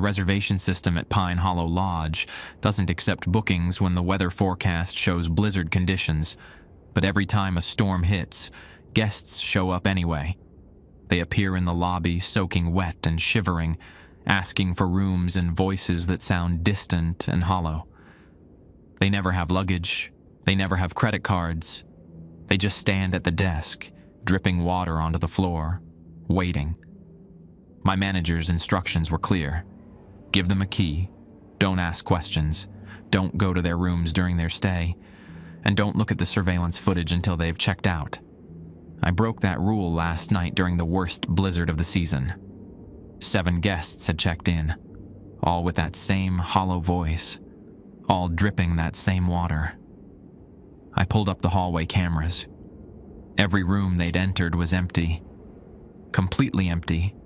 The reservation system at Pine Hollow Lodge doesn't accept bookings when the weather forecast shows blizzard conditions, but every time a storm hits, guests show up anyway. They appear in the lobby soaking wet and shivering, asking for rooms in voices that sound distant and hollow. They never have luggage. They never have credit cards. They just stand at the desk, dripping water onto the floor, waiting. My manager's instructions were clear. Give them a key. Don't ask questions. Don't go to their rooms during their stay. And don't look at the surveillance footage until they've checked out. I broke that rule last night during the worst blizzard of the season. 7 guests had checked in, all with that same hollow voice, all dripping that same water. I pulled up the hallway cameras. Every room they'd entered was empty. Completely empty.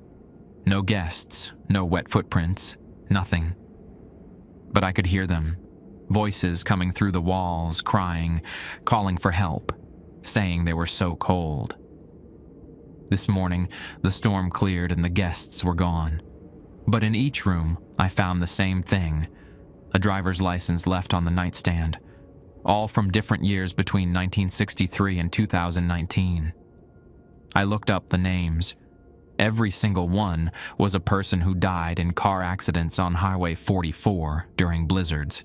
No guests, no wet footprints, nothing. But I could hear them, voices coming through the walls, crying, calling for help, saying they were so cold. This morning, the storm cleared and the guests were gone. But in each room, I found the same thing: a driver's license left on the nightstand, all from different years between 1963 and 2019. I looked up the names. Every single one was a person who died in car accidents on Highway 44 during blizzards.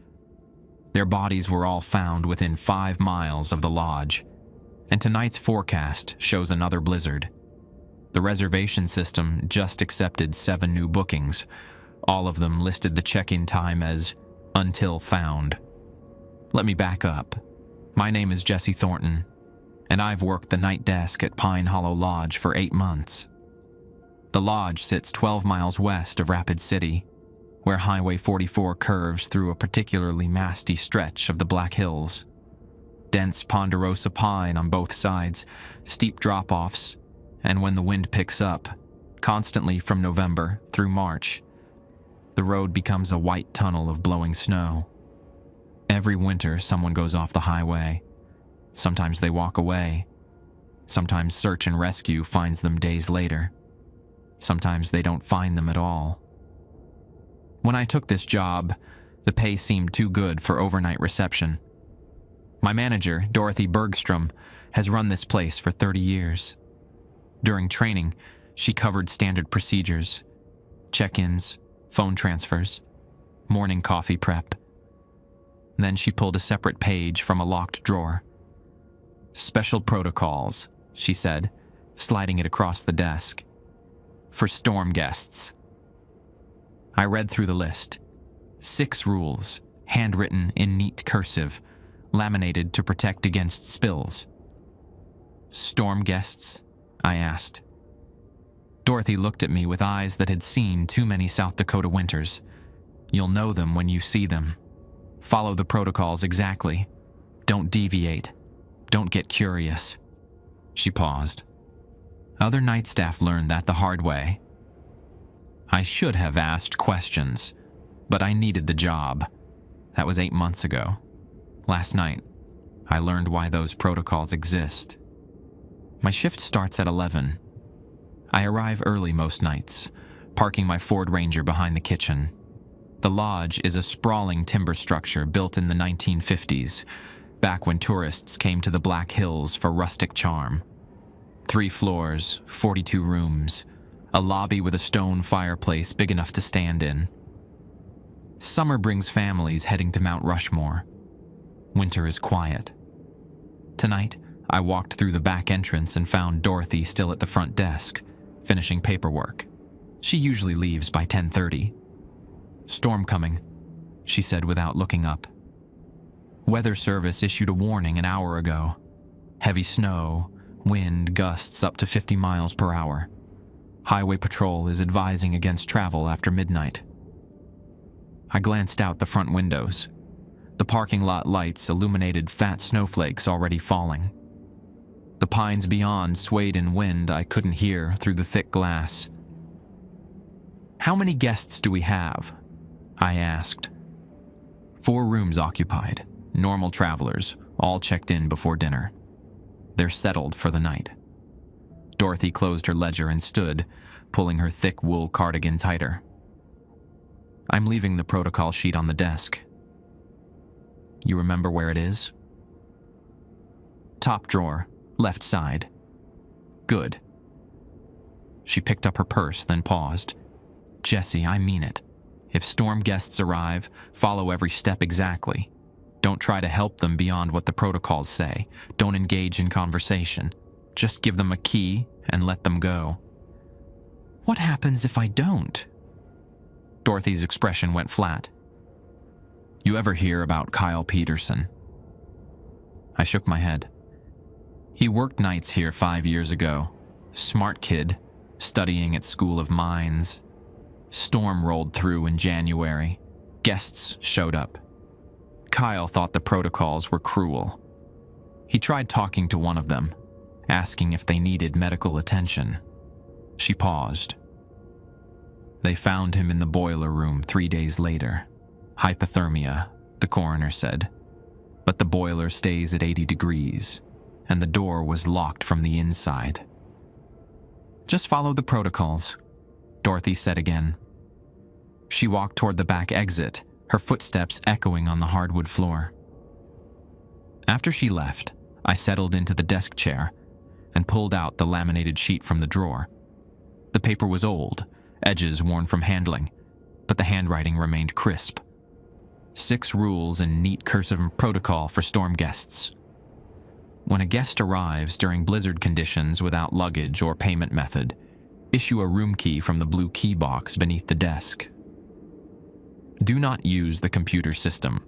Their bodies were all found within 5 miles of the lodge. And tonight's forecast shows another blizzard. The reservation system just accepted 7 new bookings. All of them listed the check-in time as until found. Let me back up. My name is Jesse Thornton, and I've worked the night desk at Pine Hollow Lodge for 8 months. The lodge sits 12 miles west of Rapid City, where Highway 44 curves through a particularly masty stretch of the Black Hills. Dense ponderosa pine on both sides, steep drop-offs, and when the wind picks up, constantly from November through March, the road becomes a white tunnel of blowing snow. Every winter, someone goes off the highway. Sometimes they walk away. Sometimes search and rescue finds them days later. Sometimes they don't find them at all. When I took this job, the pay seemed too good for overnight reception. My manager, Dorothy Bergstrom, has run this place for 30 years. During training, she covered standard procedures: check-ins, phone transfers, morning coffee prep. Then she pulled a separate page from a locked drawer. "Special protocols," she said, sliding it across the desk. "For storm guests." I read through the list. 6 rules, handwritten in neat cursive, laminated to protect against spills. "Storm guests?" I asked. Dorothy looked at me with eyes that had seen too many South Dakota winters. "You'll know them when you see them. Follow the protocols exactly. Don't deviate. Don't get curious." She paused. Other night staff learned that the hard way. I should have asked questions, but I needed the job. That was 8 months ago. Last night, I learned why those protocols exist. My shift starts at 11. I arrive early most nights, parking my Ford Ranger behind the kitchen. The lodge is a sprawling timber structure built in the 1950s, back when tourists came to the Black Hills for rustic charm. 3 floors, 42 rooms, a lobby with a stone fireplace big enough to stand in. Summer brings families heading to Mount Rushmore. Winter is quiet. Tonight, I walked through the back entrance and found Dorothy still at the front desk, finishing paperwork. She usually leaves by 10:30. "Storm coming," she said without looking up. Weather Service issued a warning an hour ago. Heavy snow, wind gusts up to 50 miles per hour. Highway Patrol is advising against travel after midnight. I glanced out the front windows. The parking lot lights illuminated fat snowflakes already falling. The pines beyond swayed in wind I couldn't hear through the thick glass. "How many guests do we have?" I asked. 4 rooms occupied, normal travelers, all checked in before dinner. They're settled for the night. Dorothy closed her ledger and stood, pulling her thick wool cardigan tighter. I'm leaving the protocol sheet on the desk. You remember where it is? Top drawer, left side. Good. She picked up her purse, then paused. Jessie, I mean it. If storm guests arrive, follow every step exactly. Don't try to help them beyond what the protocols say. Don't engage in conversation. Just give them a key and let them go. What happens if I don't? Dorothy's expression went flat. You ever hear about Kyle Peterson? I shook my head. He worked nights here 5 years ago. Smart kid, studying at School of Mines. Storm rolled through in January. Guests showed up. Kyle thought the protocols were cruel. He tried talking to one of them, asking if they needed medical attention. She paused. They found him in the boiler room 3 days later. Hypothermia, the coroner said. But the boiler stays at 80 degrees, and the door was locked from the inside. Just follow the protocols, Dorothy said again. She walked toward the back exit, her footsteps echoing on the hardwood floor. After she left, I settled into the desk chair and pulled out the laminated sheet from the drawer. The paper was old, edges worn from handling, but the handwriting remained crisp. 6 rules in neat cursive protocol for storm guests. When a guest arrives during blizzard conditions without luggage or payment method, issue a room key from the blue key box beneath the desk. Do not use the computer system.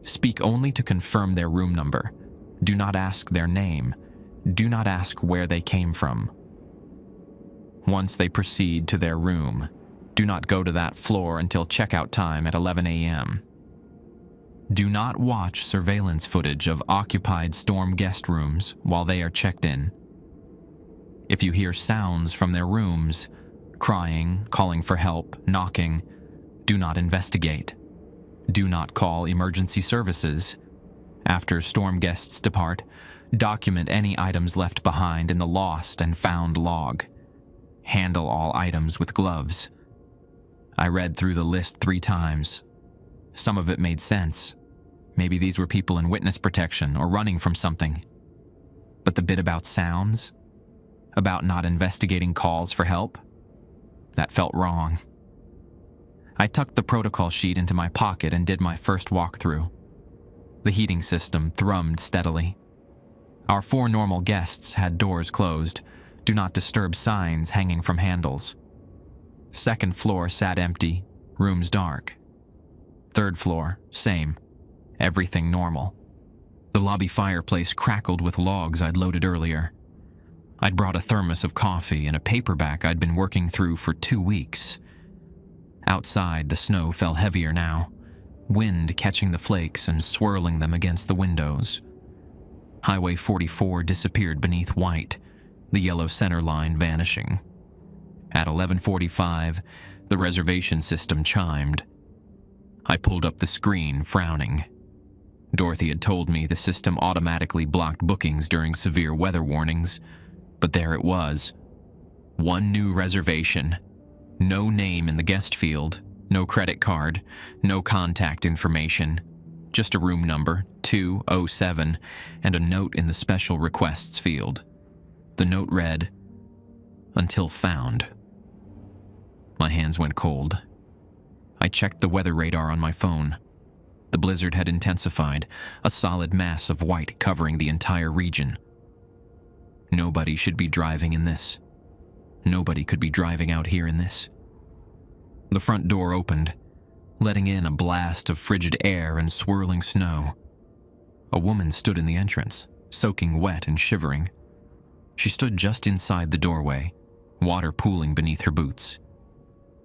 Speak only to confirm their room number. Do not ask their name. Do not ask where they came from. Once they proceed to their room, do not go to that floor until checkout time at 11 a.m. Do not watch surveillance footage of occupied storm guest rooms while they are checked in. If you hear sounds from their rooms, crying, calling for help, knocking, do not investigate. Do not call emergency services. After storm guests depart, document any items left behind in the lost and found log. Handle all items with gloves. I read through the list 3 times. Some of it made sense. Maybe these were people in witness protection or running from something. But the bit about sounds, about not investigating calls for help, that felt wrong. I tucked the protocol sheet into my pocket and did my first walkthrough. The heating system thrummed steadily. Our 4 normal guests had doors closed, do not disturb signs hanging from handles. 2nd floor sat empty, rooms dark. 3rd floor, same. Everything normal. The lobby fireplace crackled with logs I'd loaded earlier. I'd brought a thermos of coffee and a paperback I'd been working through for 2 weeks. Outside, the snow fell heavier now, wind catching the flakes and swirling them against the windows. Highway 44 disappeared beneath white, the yellow center line vanishing. At 11:45, the reservation system chimed. I pulled up the screen, frowning. Dorothy had told me the system automatically blocked bookings during severe weather warnings, but there it was. 1 new reservation. No name in the guest field, no credit card, no contact information. Just a room number, 207, and a note in the special requests field. The note read, "Until found." My hands went cold. I checked the weather radar on my phone. The blizzard had intensified, a solid mass of white covering the entire region. Nobody should be driving in this. Nobody could be driving out here in this. The front door opened, letting in a blast of frigid air and swirling snow. A woman stood in the entrance, soaking wet and shivering. She stood just inside the doorway, water pooling beneath her boots.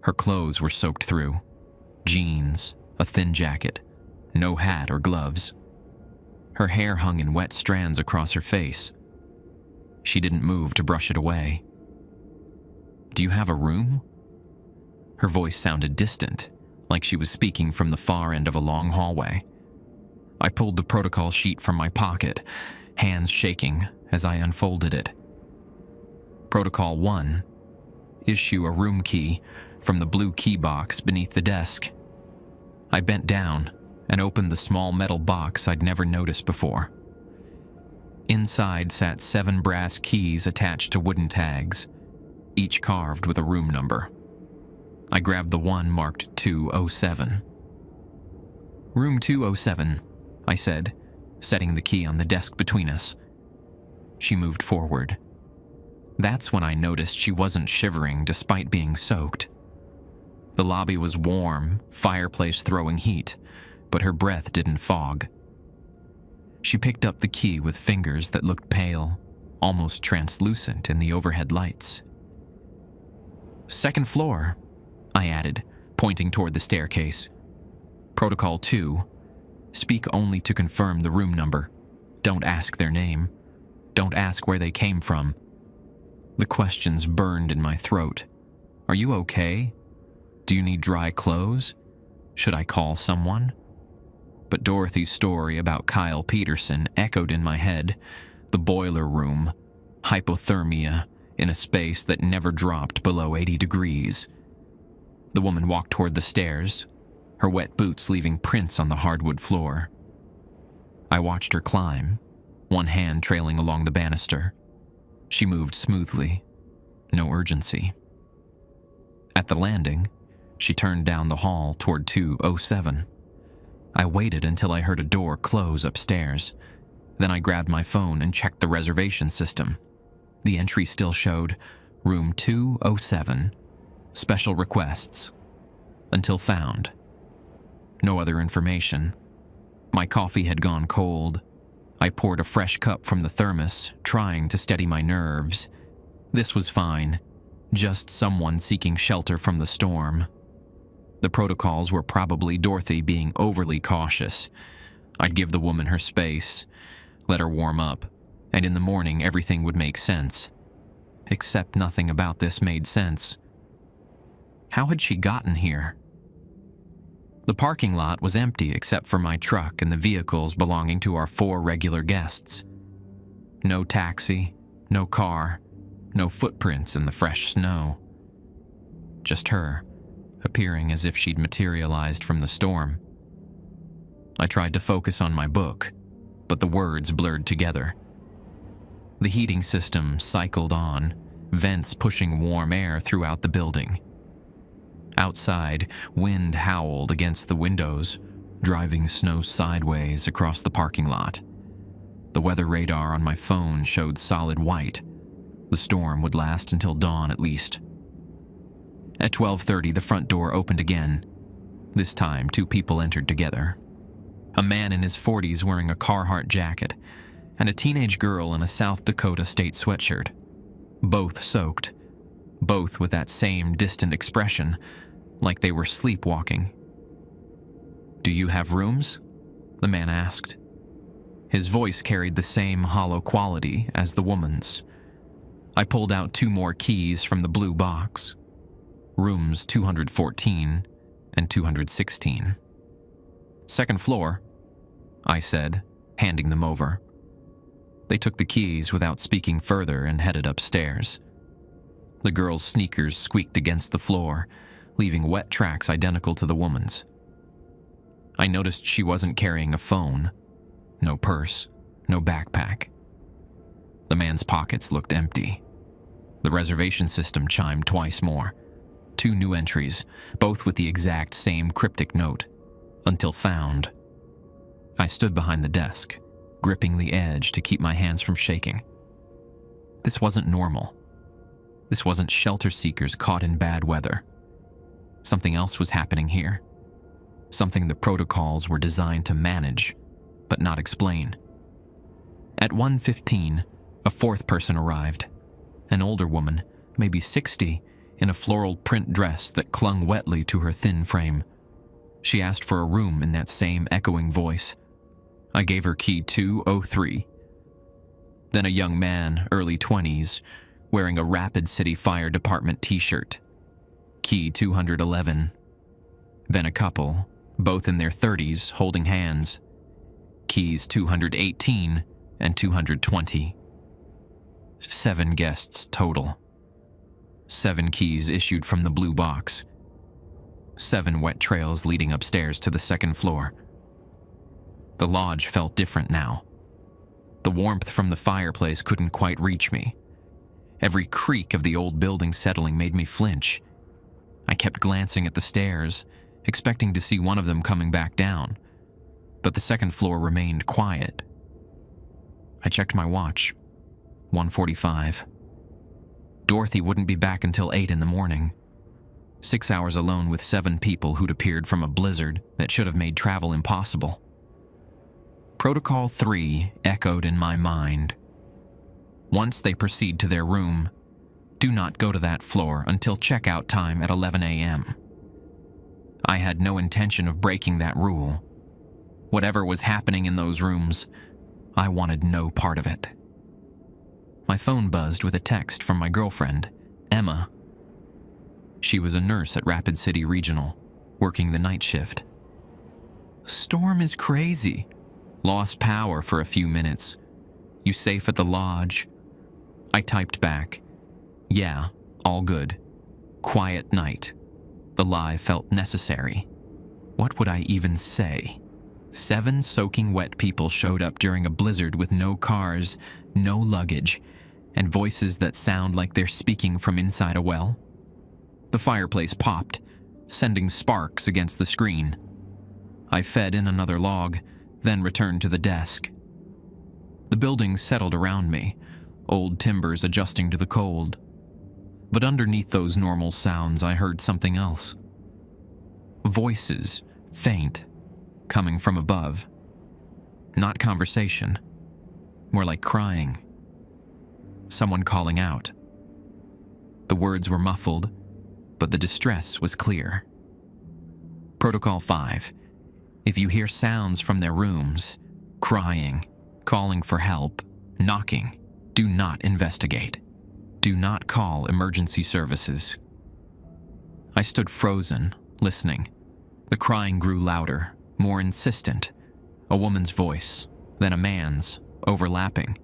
Her clothes were soaked through. Jeans, a thin jacket, no hat or gloves. Her hair hung in wet strands across her face. She didn't move to brush it away. "Do you have a room?" Her voice sounded distant, like she was speaking from the far end of a long hallway. I pulled the protocol sheet from my pocket, hands shaking as I unfolded it. Protocol 1. Issue a room key from the blue key box beneath the desk I bent down and opened the small metal box I'd never noticed before. Inside sat 7 brass keys attached to wooden tags, each carved with a room number. I grabbed the one marked 207. "Room 207, I said, setting the key on the desk between us. She moved forward. That's when I noticed she wasn't shivering despite being soaked. The lobby was warm, fireplace throwing heat, but her breath didn't fog. She picked up the key with fingers that looked pale, almost translucent in the overhead lights. "Second floor," I added, pointing toward the staircase. "Protocol 2. Speak only to confirm the room number. Don't ask their name. Don't ask where they came from." The questions burned in my throat. "Are you okay? Do you need dry clothes? Should I call someone?" But Dorothy's story about Kyle Peterson echoed in my head. The boiler room, hypothermia in a space that never dropped below 80 degrees. The woman walked toward the stairs, her wet boots leaving prints on the hardwood floor. I watched her climb, one hand trailing along the banister. She moved smoothly, no urgency. At the landing, she turned down the hall toward 207. I waited until I heard a door close upstairs. Then I grabbed my phone and checked the reservation system. The entry still showed room 207, special requests, until found. No other information. My coffee had gone cold. I poured a fresh cup from the thermos, trying to steady my nerves. This was fine, just someone seeking shelter from the storm. The protocols were probably Dorothy being overly cautious. I'd give the woman her space, let her warm up, and in the morning everything would make sense. Except nothing about this made sense. How had she gotten here? The parking lot was empty except for my truck and the vehicles belonging to our 4 regular guests. No taxi, no car, no footprints in the fresh snow. Just her, appearing as if she'd materialized from the storm. I tried to focus on my book, but the words blurred together. The heating system cycled on, vents pushing warm air throughout the building. Outside, wind howled against the windows, driving snow sideways across the parking lot. The weather radar on my phone showed solid white. The storm would last until dawn at least. At 12:30, the front door opened again. This time, 2 people entered together. A man in his 40s wearing a Carhartt jacket, and a teenage girl in a South Dakota state sweatshirt. Both soaked, both with that same distant expression, like they were sleepwalking. "Do you have rooms?" the man asked. His voice carried the same hollow quality as the woman's. I pulled out 2 more keys from the blue box. Rooms 214 and 216. "Second floor," I said, handing them over. They took the keys without speaking further and headed upstairs. The girl's sneakers squeaked against the floor, leaving wet tracks identical to the woman's. I noticed she wasn't carrying a phone. No purse, no backpack. The man's pockets looked empty. The reservation system chimed twice more. 2 new entries, both with the exact same cryptic note. "Until found." I stood behind the desk, gripping the edge to keep my hands from shaking. This wasn't normal. This wasn't shelter seekers caught in bad weather. Something else was happening here. Something the protocols were designed to manage, but not explain. At 1:15, a 4th person arrived. An older woman, maybe 60, in a floral print dress that clung wetly to her thin frame. She asked for a room in that same echoing voice. I gave her key 203. Then a young man, early 20s, wearing a Rapid City Fire Department t-shirt. Key 211. Then a couple, both in their 30s, holding hands. Keys 218 and 220. 7 guests total. 7 keys issued from the blue box. 7 wet trails leading upstairs to the second floor. The lodge felt different now. The warmth from the fireplace couldn't quite reach me. Every creak of the old building settling made me flinch. I kept glancing at the stairs, expecting to see one of them coming back down, but the second floor remained quiet. I checked my watch. 1:45. Dorothy wouldn't be back until 8 in the morning. 6 hours alone with 7 people who'd appeared from a blizzard that should have made travel impossible. Protocol 3 echoed in my mind. Once they proceed to their room, do not go to that floor until checkout time at 11 a.m. I had no intention of breaking that rule. Whatever was happening in those rooms, I wanted no part of it. My phone buzzed with a text from my girlfriend, Emma. She was a nurse at Rapid City Regional, working the night shift. "Storm is crazy. Lost power for a few minutes. You safe at the lodge?" I typed back, "Yeah, all good. Quiet night." The lie felt necessary. What would I even say? 7 soaking wet people showed up during a blizzard with no cars, no luggage, and voices that sound like they're speaking from inside a well. The fireplace popped, sending sparks against the screen. I fed in another log, then returned to the desk. The building settled around me, old timbers adjusting to the cold. But underneath those normal sounds, I heard something else. Voices, faint, coming from above. Not conversation, more like crying. Someone calling out. The words were muffled, but the distress was clear. Protocol 5. If you hear sounds from their rooms, crying, calling for help, knocking, do not investigate. Do not call emergency services. I stood frozen, listening. The crying grew louder, more insistent. A woman's voice, then a man's, overlapping.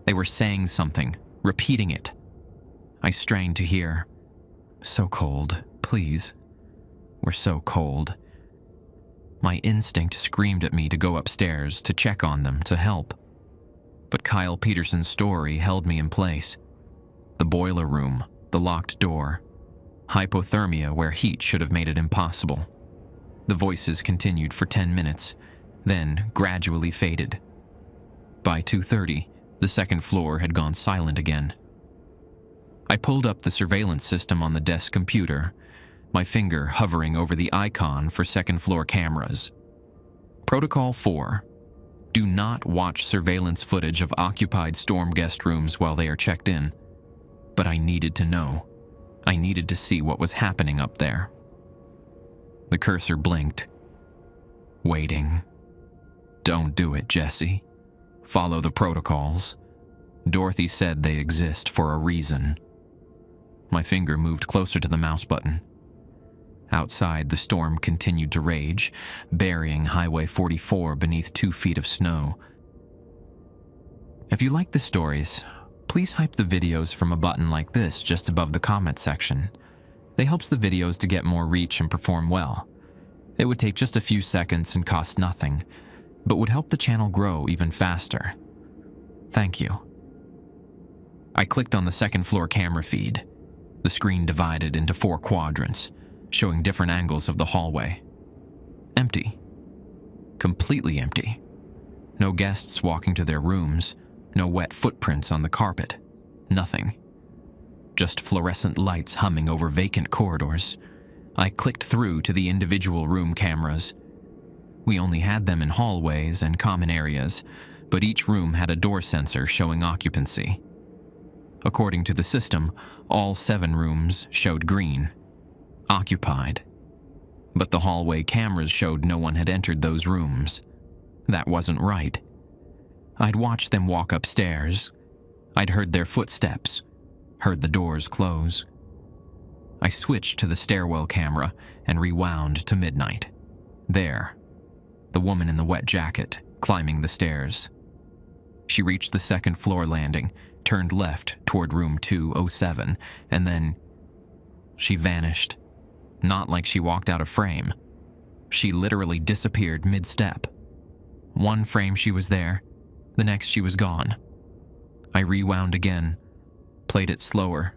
They were saying something, repeating it. I strained to hear. "So cold, please. We're so cold." My instinct screamed at me to go upstairs, to check on them, to help. But Kyle Peterson's story held me in place. The boiler room, the locked door, hypothermia where heat should have made it impossible. The voices continued for 10 minutes, then gradually faded. By 2:30, the second floor had gone silent again. I pulled up the surveillance system on the desk computer, my finger hovering over the icon for second floor cameras. Protocol 4. Do not watch surveillance footage of occupied storm guest rooms while they are checked in. But I needed to know. I needed to see what was happening up there. The cursor blinked. Waiting. Don't do it, Jesse. Follow the protocols. Dorothy said they exist for a reason. My finger moved closer to the mouse button. Outside, the storm continued to rage, burying Highway 44 beneath 2 feet of snow. If you like the stories, please hype the videos from a button like this just above the comment section. It helps the videos to get more reach and perform well. It would take just a few seconds and cost nothing, but would help the channel grow even faster. Thank you. I clicked on the second floor camera feed. The screen divided into 4 quadrants, showing different angles of the hallway. Empty. Completely empty. No guests walking to their rooms, no wet footprints on the carpet. Nothing. Just fluorescent lights humming over vacant corridors. I clicked through to the individual room cameras. We only had them in hallways and common areas, but each room had a door sensor showing occupancy. According to the system, all 7 rooms showed green. Occupied. But the hallway cameras showed no one had entered those rooms. That wasn't right. I'd watched them walk upstairs. I'd heard their footsteps, heard the doors close. I switched to the stairwell camera and rewound to midnight. There, the woman in the wet jacket, climbing the stairs. She reached the second floor landing, turned left toward room 207, and then she vanished. not like she walked out of frame. She literally disappeared mid-step. One frame she was there, the next she was gone. I rewound again, played it slower.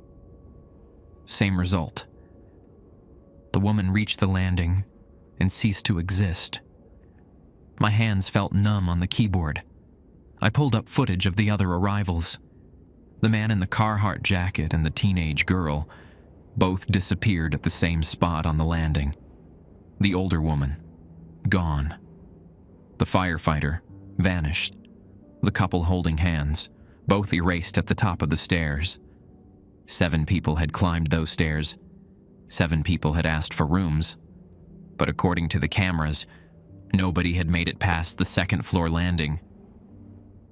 Same result. The woman reached the landing and ceased to exist. My hands felt numb on the keyboard. I pulled up footage of the other arrivals. The man in the Carhartt jacket and the teenage girl both disappeared at the same spot on the landing. The older woman, gone. The firefighter, vanished. The couple holding hands, both erased at the top of the stairs. 7 people had climbed those stairs. 7 people had asked for rooms. But according to the cameras, nobody had made it past the second-floor landing.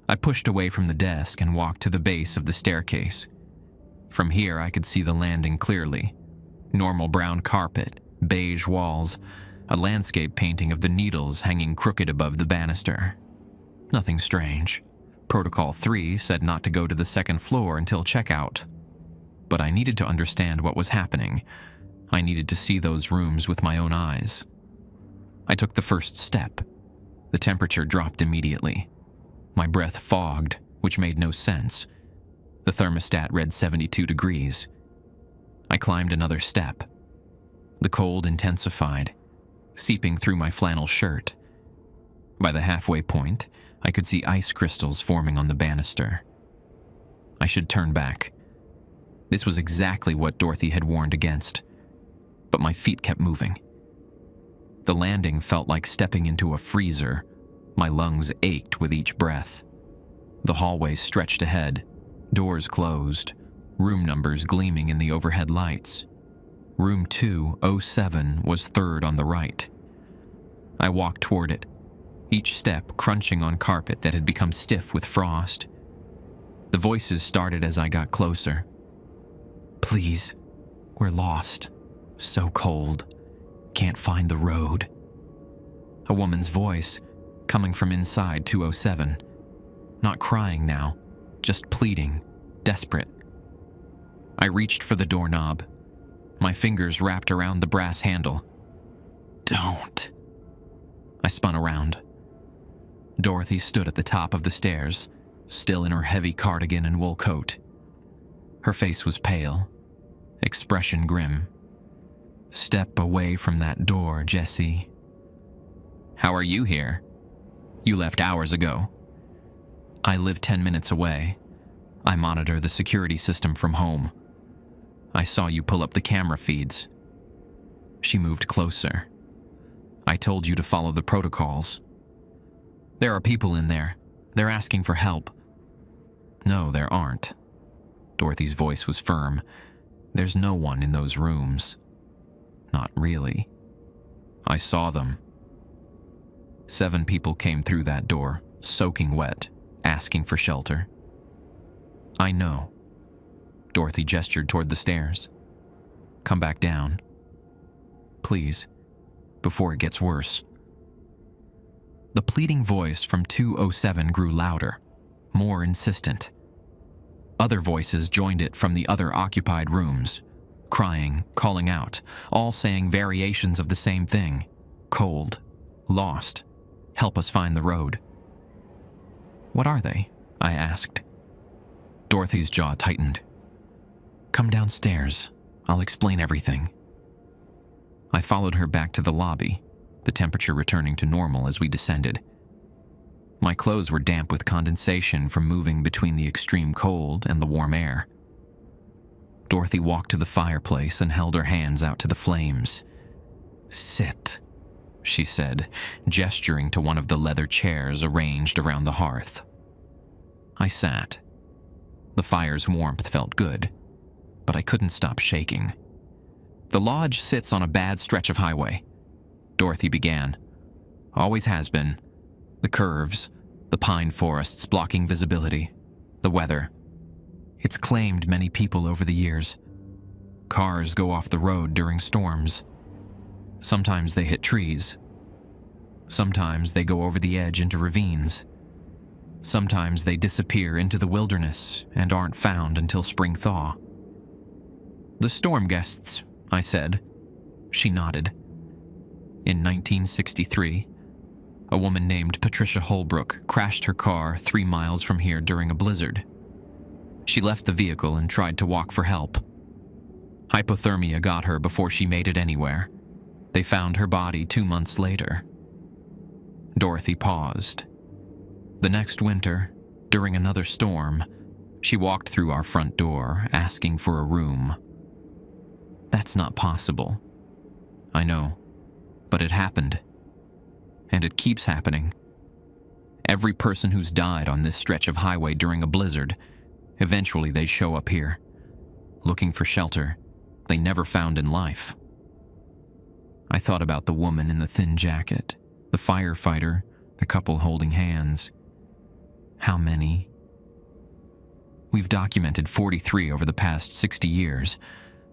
I pushed away from the desk and walked to the base of the staircase. From here, I could see the landing clearly. Normal brown carpet, beige walls, a landscape painting of the needles hanging crooked above the banister. Nothing strange. Protocol 3 said not to go to the second floor until checkout. But I needed to understand what was happening. I needed to see those rooms with my own eyes. I took the first step. The temperature dropped immediately. My breath fogged, which made no sense. The thermostat read 72 degrees. I climbed another step. The cold intensified, seeping through my flannel shirt. By the halfway point, I could see ice crystals forming on the banister. I should turn back. This was exactly what Dorothy had warned against. But my feet kept moving. The landing felt like stepping into a freezer. My lungs ached with each breath. The hallway stretched ahead, doors closed, room numbers gleaming in the overhead lights. Room 207 was third on the right. I walked toward it, each step crunching on carpet that had become stiff with frost. The voices started as I got closer. "Please, we're lost. So cold. Can't find the road." A woman's voice, coming from inside 207. Not crying now, just pleading, desperate. I reached for the doorknob. My fingers wrapped around the brass handle. "Don't." I spun around. Dorothy stood at the top of the stairs, still in her heavy cardigan and wool coat. Her face was pale, expression grim. "Step away from that door, Jessie." "How are you here? You left hours ago." "I live 10 minutes away. I monitor the security system from home. I saw you pull up the camera feeds." She moved closer. "I told you to follow the protocols." "There are people in there. They're asking for help." "No, there aren't." Dorothy's voice was firm. "There's no one in those rooms." "Not really." "I saw them." 7 people came through that door, soaking wet, asking for shelter. "I know." Dorothy gestured toward the stairs. "Come back down. Please, before it gets worse." The pleading voice from 207 grew louder, more insistent. Other voices joined it from the other occupied rooms, crying, calling out, all saying variations of the same thing. Cold, lost, help us find the road. "What are they?" I asked. Dorothy's jaw tightened. "Come downstairs. I'll explain everything." I followed her back to the lobby, the temperature returning to normal as we descended. My clothes were damp with condensation from moving between the extreme cold and the warm air. Dorothy walked to the fireplace and held her hands out to the flames. "Sit," she said, gesturing to one of the leather chairs arranged around the hearth. I sat. The fire's warmth felt good, but I couldn't stop shaking. "The lodge sits on a bad stretch of highway," Dorothy began. "Always has been. The curves, the pine forests blocking visibility, the weather. It's claimed many people over the years. Cars go off the road during storms. Sometimes they hit trees. Sometimes they go over the edge into ravines. Sometimes they disappear into the wilderness and aren't found until spring thaw." "The storm guests," I said. She nodded. In 1963, a woman named Patricia Holbrook crashed her car 3 miles from here during a blizzard. She left the vehicle and tried to walk for help. Hypothermia got her before she made it anywhere. They found her body 2 months later. Dorothy paused. The next winter, during another storm, she walked through our front door, asking for a room. That's not possible. I know, but it happened. And it keeps happening. Every person who's died on this stretch of highway during a blizzard, eventually they show up here, looking for shelter they never found in life. I thought about the woman in the thin jacket, the firefighter, the couple holding hands. How many? We've documented 43 over the past 60 years.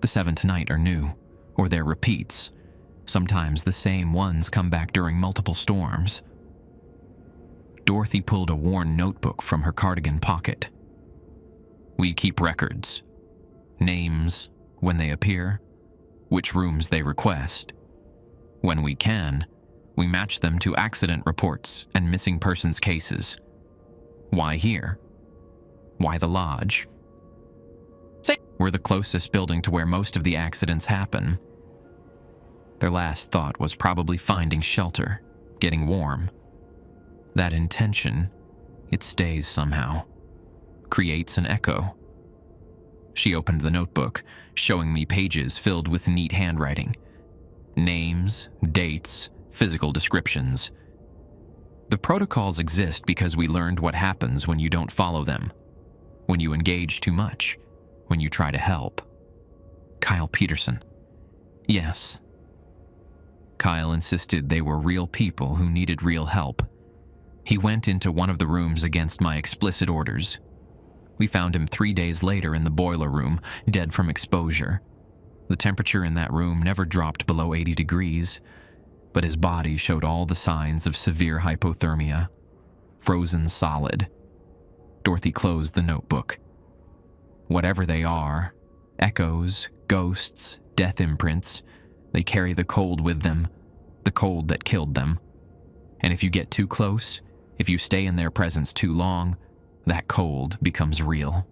The 7 tonight are new, or they're repeats. Sometimes the same ones come back during multiple storms. Dorothy pulled a worn notebook from her cardigan pocket. We keep records. Names, when they appear, which rooms they request. When we can, we match them to accident reports and missing persons cases. Why here? Why the lodge? We're the closest building to where most of the accidents happen. Their last thought was probably finding shelter, getting warm. That intention, it stays somehow, creates an echo. She opened the notebook, showing me pages filled with neat handwriting. Names, dates, physical descriptions. The protocols exist because we learned what happens when you don't follow them, when you engage too much, when you try to help. Kyle Peterson. Yes. Kyle insisted they were real people who needed real help. He went into one of the rooms against my explicit orders. We found him 3 days later in the boiler room, dead from exposure. The temperature in that room never dropped below 80 degrees, but his body showed all the signs of severe hypothermia. Frozen solid. Dorothy closed the notebook. Whatever they are, echoes, ghosts, death imprints, they carry the cold with them, the cold that killed them. And if you get too close, if you stay in their presence too long, that cold becomes real.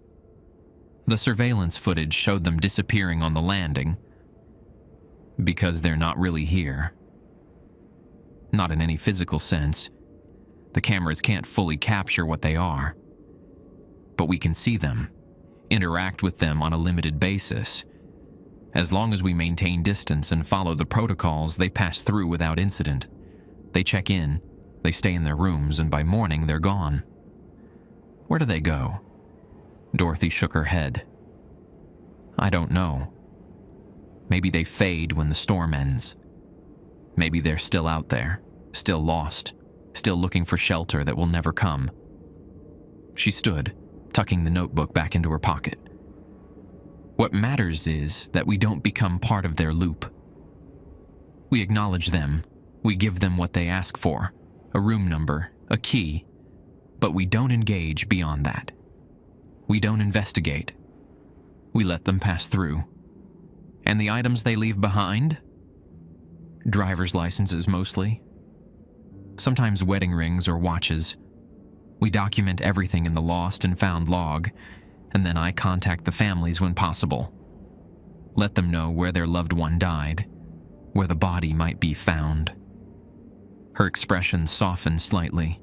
The surveillance footage showed them disappearing on the landing. Because they're not really here. Not in any physical sense. The cameras can't fully capture what they are. But we can see them, interact with them on a limited basis. As long as we maintain distance and follow the protocols, they pass through without incident. They check in, they stay in their rooms, and by morning they're gone. Where do they go? Dorothy shook her head. I don't know. Maybe they fade when the storm ends. Maybe they're still out there, still lost, still looking for shelter that will never come. She stood, tucking the notebook back into her pocket. What matters is that we don't become part of their loop. We acknowledge them, we give them what they ask for, a room number, a key, but we don't engage beyond that. We don't investigate. We let them pass through. And the items they leave behind? Driver's licenses mostly. Sometimes wedding rings or watches. We document everything in the lost and found log, and then I contact the families when possible. Let them know where their loved one died, where the body might be found. Her expression softened slightly.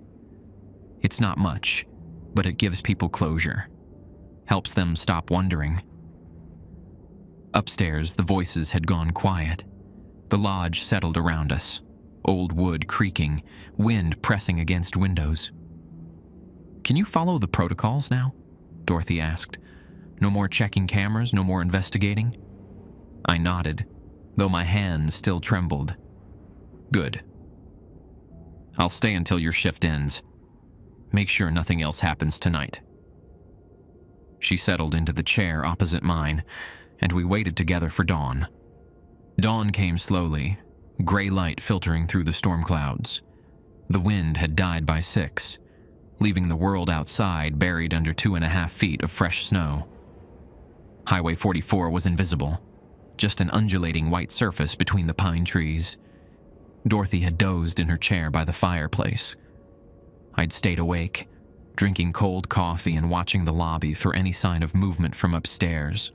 It's not much, but it gives people closure. Helps them stop wondering. Upstairs, the voices had gone quiet. The lodge settled around us, old wood creaking, wind pressing against windows. Can you follow the protocols now? Dorothy asked. No more checking cameras, no more investigating? I nodded, though my hands still trembled. Good. I'll stay until your shift ends. Make sure nothing else happens tonight. She settled into the chair opposite mine, and we waited together for dawn. Dawn came slowly, gray light filtering through the storm clouds. The wind had died by 6, leaving the world outside buried under 2.5 feet of fresh snow. Highway 44 was invisible, just an undulating white surface between the pine trees. Dorothy had dozed in her chair by the fireplace. I'd stayed awake, drinking cold coffee and watching the lobby for any sign of movement from upstairs.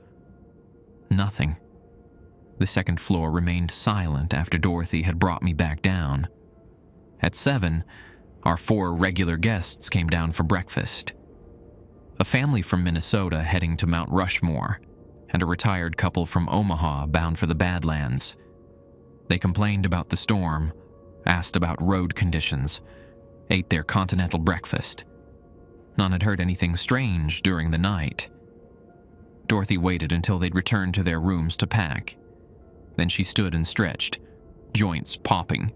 Nothing. The second floor remained silent after Dorothy had brought me back down. At 7, our 4 regular guests came down for breakfast. A family from Minnesota heading to Mount Rushmore, and a retired couple from Omaha bound for the Badlands. They complained about the storm, asked about road conditions, ate their continental breakfast. None had heard anything strange during the night. Dorothy waited until they'd returned to their rooms to pack. Then she stood and stretched, joints popping.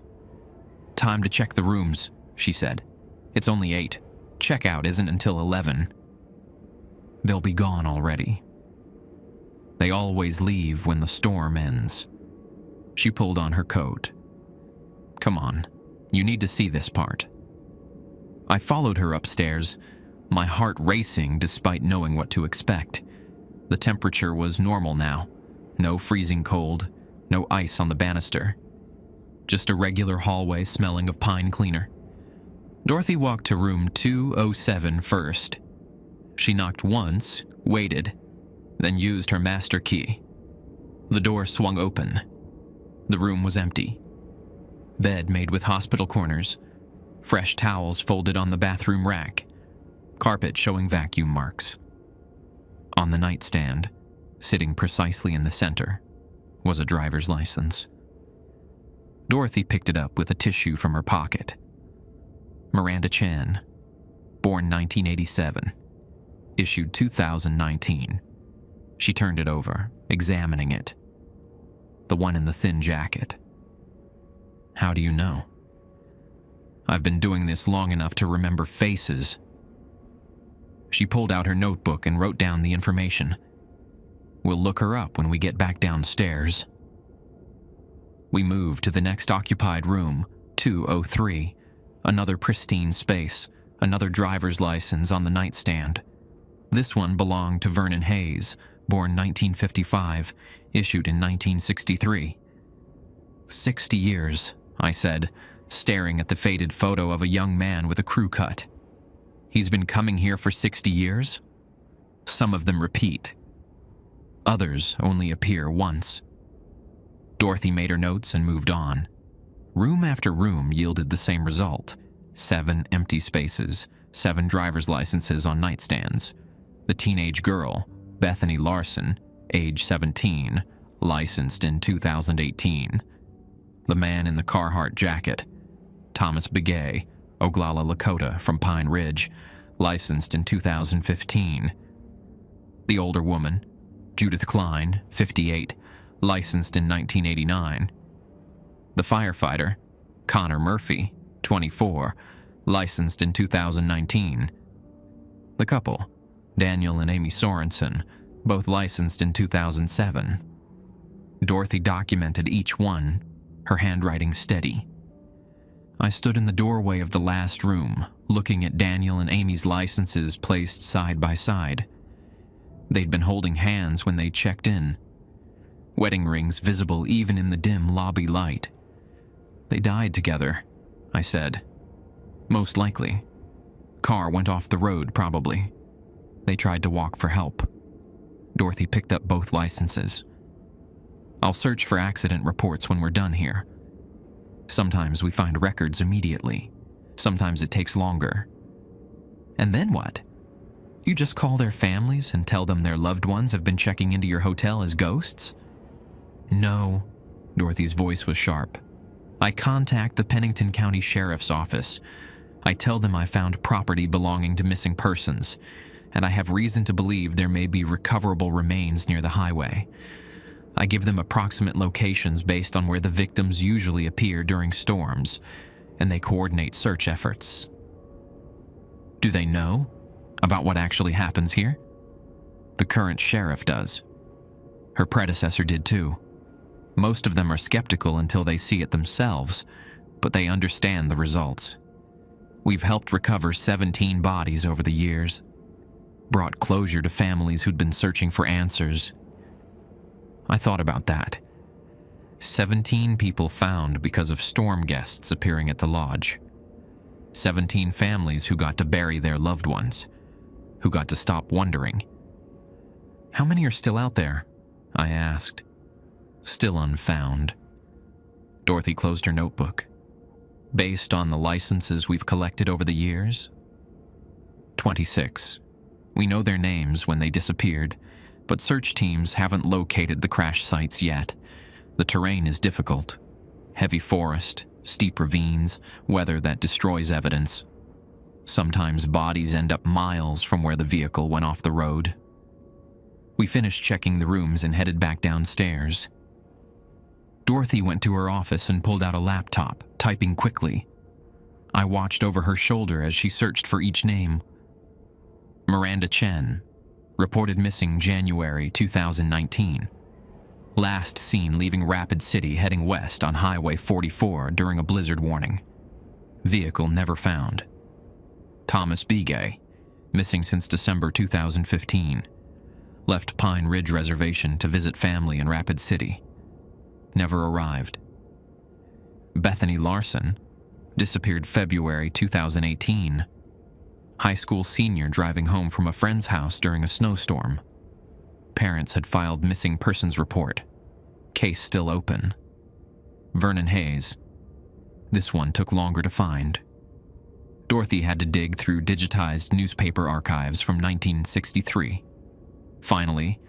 "Time to check the rooms," she said. "It's only 8. Checkout isn't until 11. They'll be gone already. They always leave when the storm ends." She pulled on her coat. "Come on, you need to see this part." I followed her upstairs, my heart racing despite knowing what to expect. The temperature was normal now. No freezing cold, no ice on the banister. Just a regular hallway smelling of pine cleaner. Dorothy walked to room 207 first. She knocked once, waited, then used her master key. The door swung open. The room was empty. Bed made with hospital corners, fresh towels folded on the bathroom rack, carpet showing vacuum marks. On the nightstand, sitting precisely in the center, was a driver's license. Dorothy picked it up with a tissue from her pocket. Miranda Chan, born 1987, issued 2019. She turned it over, examining it. The one in the thin jacket. "How do you know?" "I've been doing this long enough to remember faces." She pulled out her notebook and wrote down the information. "We'll look her up when we get back downstairs." We moved to the next occupied room, 203, another pristine space, another driver's license on the nightstand. This one belonged to Vernon Hayes, born 1955, issued in 1963. 60 years, I said, staring at the faded photo of a young man with a crew cut. "He's been coming here for 60 years? Some of them repeat. Others only appear once." Dorothy made her notes and moved on. Room after room yielded the same result. 7 empty spaces, 7 driver's licenses on nightstands. The teenage girl, Bethany Larson, age 17, licensed in 2018. The man in the Carhartt jacket, Thomas Begay, Oglala Lakota from Pine Ridge, licensed in 2015. The older woman, Judith Klein, 58, licensed in 1989. The firefighter, Connor Murphy, 24, licensed in 2019. The couple, Daniel and Amy Sorensen, both licensed in 2007. Dorothy documented each one, her handwriting steady. I stood in the doorway of the last room, looking at Daniel and Amy's licenses placed side by side. They'd been holding hands when they checked in. Wedding rings visible even in the dim lobby light. "They died together," I said. "Most likely. Car went off the road, probably. They tried to walk for help." Dorothy picked up both licenses. "I'll search for accident reports when we're done here. Sometimes we find records immediately. Sometimes it takes longer." "And then what? You just call their families and tell them their loved ones have been checking into your hotel as ghosts?" "No," Dorothy's voice was sharp. "I contact the Pennington County Sheriff's Office. I tell them I found property belonging to missing persons, and I have reason to believe there may be recoverable remains near the highway. I give them approximate locations based on where the victims usually appear during storms, and they coordinate search efforts." "Do they know about what actually happens here?" "The current sheriff does. Her predecessor did too. Most of them are skeptical until they see it themselves, but they understand the results. We've helped recover 17 bodies over the years, brought closure to families who'd been searching for answers. I thought about that. 17 people found because of storm guests appearing at the lodge. 17 families who got to bury their loved ones, who got to stop wondering. How many are still out there? I asked. Still unfound. Dorothy closed her notebook. Based on the licenses we've collected over the years? 26. We know their names when they disappeared, but search teams haven't located the crash sites yet. The terrain is difficult. Heavy forest, steep ravines, weather that destroys evidence. Sometimes bodies end up miles from where the vehicle went off the road. We finished checking the rooms and headed back downstairs. Dorothy went to her office and pulled out a laptop, typing quickly. I watched over her shoulder as she searched for each name. Miranda Chen, reported missing January 2019. Last seen leaving Rapid City heading west on Highway 44 during a blizzard warning. Vehicle never found. Thomas Begay, missing since December 2015. Left Pine Ridge Reservation to visit family in Rapid City. Never arrived. Bethany Larson, disappeared February 2018. High school senior driving home from a friend's house during a snowstorm. Parents had filed missing persons report. Case still open. Vernon Hayes. This one took longer to find. Dorothy had to dig through digitized newspaper archives from 1963. Finally,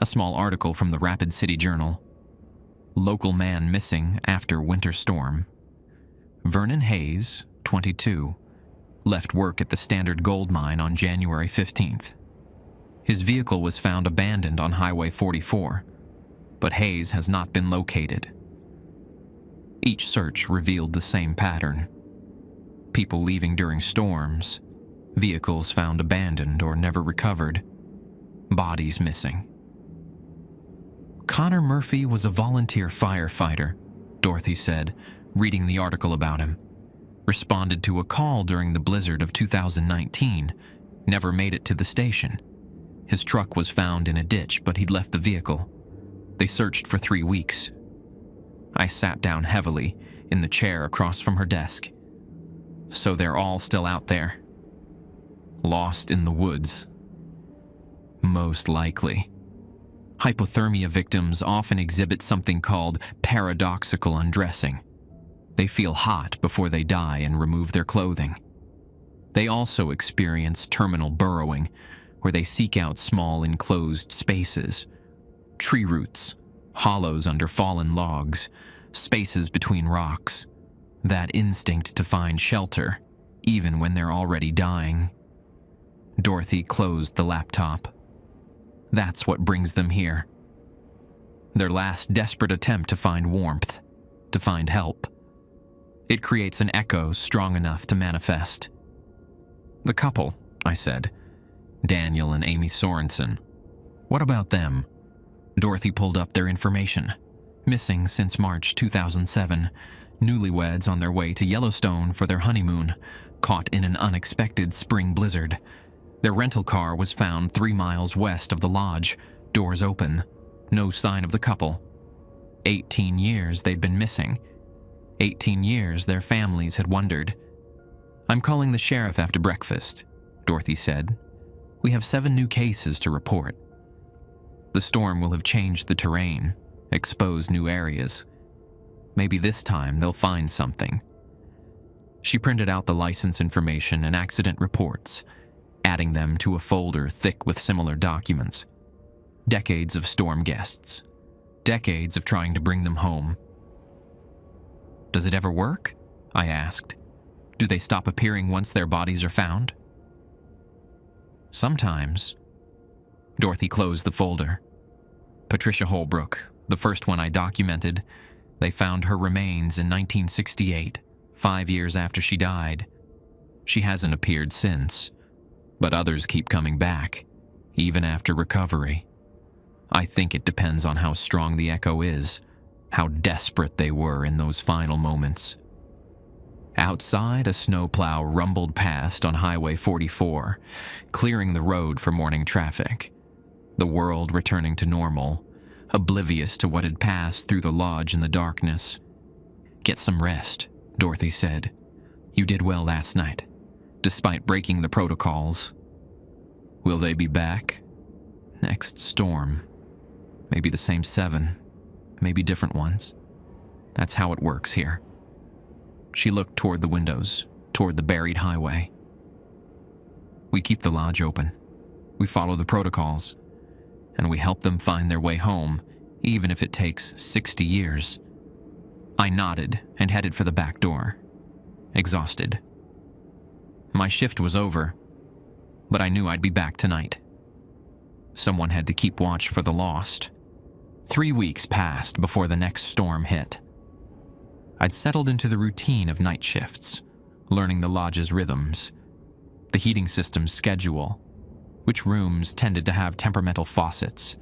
a small article from the Rapid City Journal. Local man missing after winter storm. Vernon Hayes, 22, left work at the Standard Gold Mine on January 15th. His vehicle was found abandoned on Highway 44, but Hayes has not been located. Each search revealed the same pattern. People leaving during storms, vehicles found abandoned or never recovered, bodies missing. Connor Murphy was a volunteer firefighter, Dorothy said, reading the article about him. Responded to a call during the blizzard of 2019, never made it to the station. His truck was found in a ditch, but he'd left the vehicle. They searched for 3 weeks. I sat down heavily in the chair across from her desk. So they're all still out there. Lost in the woods. Most likely. Hypothermia victims often exhibit something called paradoxical undressing. They feel hot before they die and remove their clothing. They also experience terminal burrowing, where they seek out small enclosed spaces, tree roots, hollows under fallen logs, spaces between rocks. That instinct to find shelter, even when they're already dying. Dorothy closed the laptop. That's what brings them here. Their last desperate attempt to find warmth, to find help. It creates an echo strong enough to manifest. The couple, I said. Daniel and Amy Sorensen. What about them? Dorothy pulled up their information. Missing since March 2007. Newlyweds on their way to Yellowstone for their honeymoon, caught in an unexpected spring blizzard. Their rental car was found 3 miles west of the lodge, doors open. No sign of the couple. 18 years they'd been missing. 18 years their families had wondered. I'm calling the sheriff after breakfast, Dorothy said. We have 7 new cases to report. The storm will have changed the terrain, exposed new areas. Maybe this time they'll find something. She printed out the license information and accident reports, adding them to a folder thick with similar documents. Decades of storm guests. Decades of trying to bring them home. Does it ever work? I asked. Do they stop appearing once their bodies are found? Sometimes. Dorothy closed the folder. Patricia Holbrook, the first one I documented. They found her remains in 1968, 5 years after she died. She hasn't appeared since, but others keep coming back, even after recovery. I think it depends on how strong the echo is, how desperate they were in those final moments. Outside, a snowplow rumbled past on Highway 44, clearing the road for morning traffic. The world returning to normal, oblivious to what had passed through the lodge in the darkness. "Get some rest," Dorothy said. "You did well last night, despite breaking the protocols." "Will they be back?" "Next storm. Maybe the same 7, maybe different ones. That's how it works here." She looked toward the windows, toward the buried highway. "We keep the lodge open. We follow the protocols. And we help them find their way home, even if it takes 60 years. I nodded and headed for the back door, exhausted. My shift was over, but I knew I'd be back tonight. Someone had to keep watch for the lost. 3 weeks passed before the next storm hit. I'd settled into the routine of night shifts, learning the lodge's rhythms, the heating system's schedule, which rooms tended to have temperamental faucets,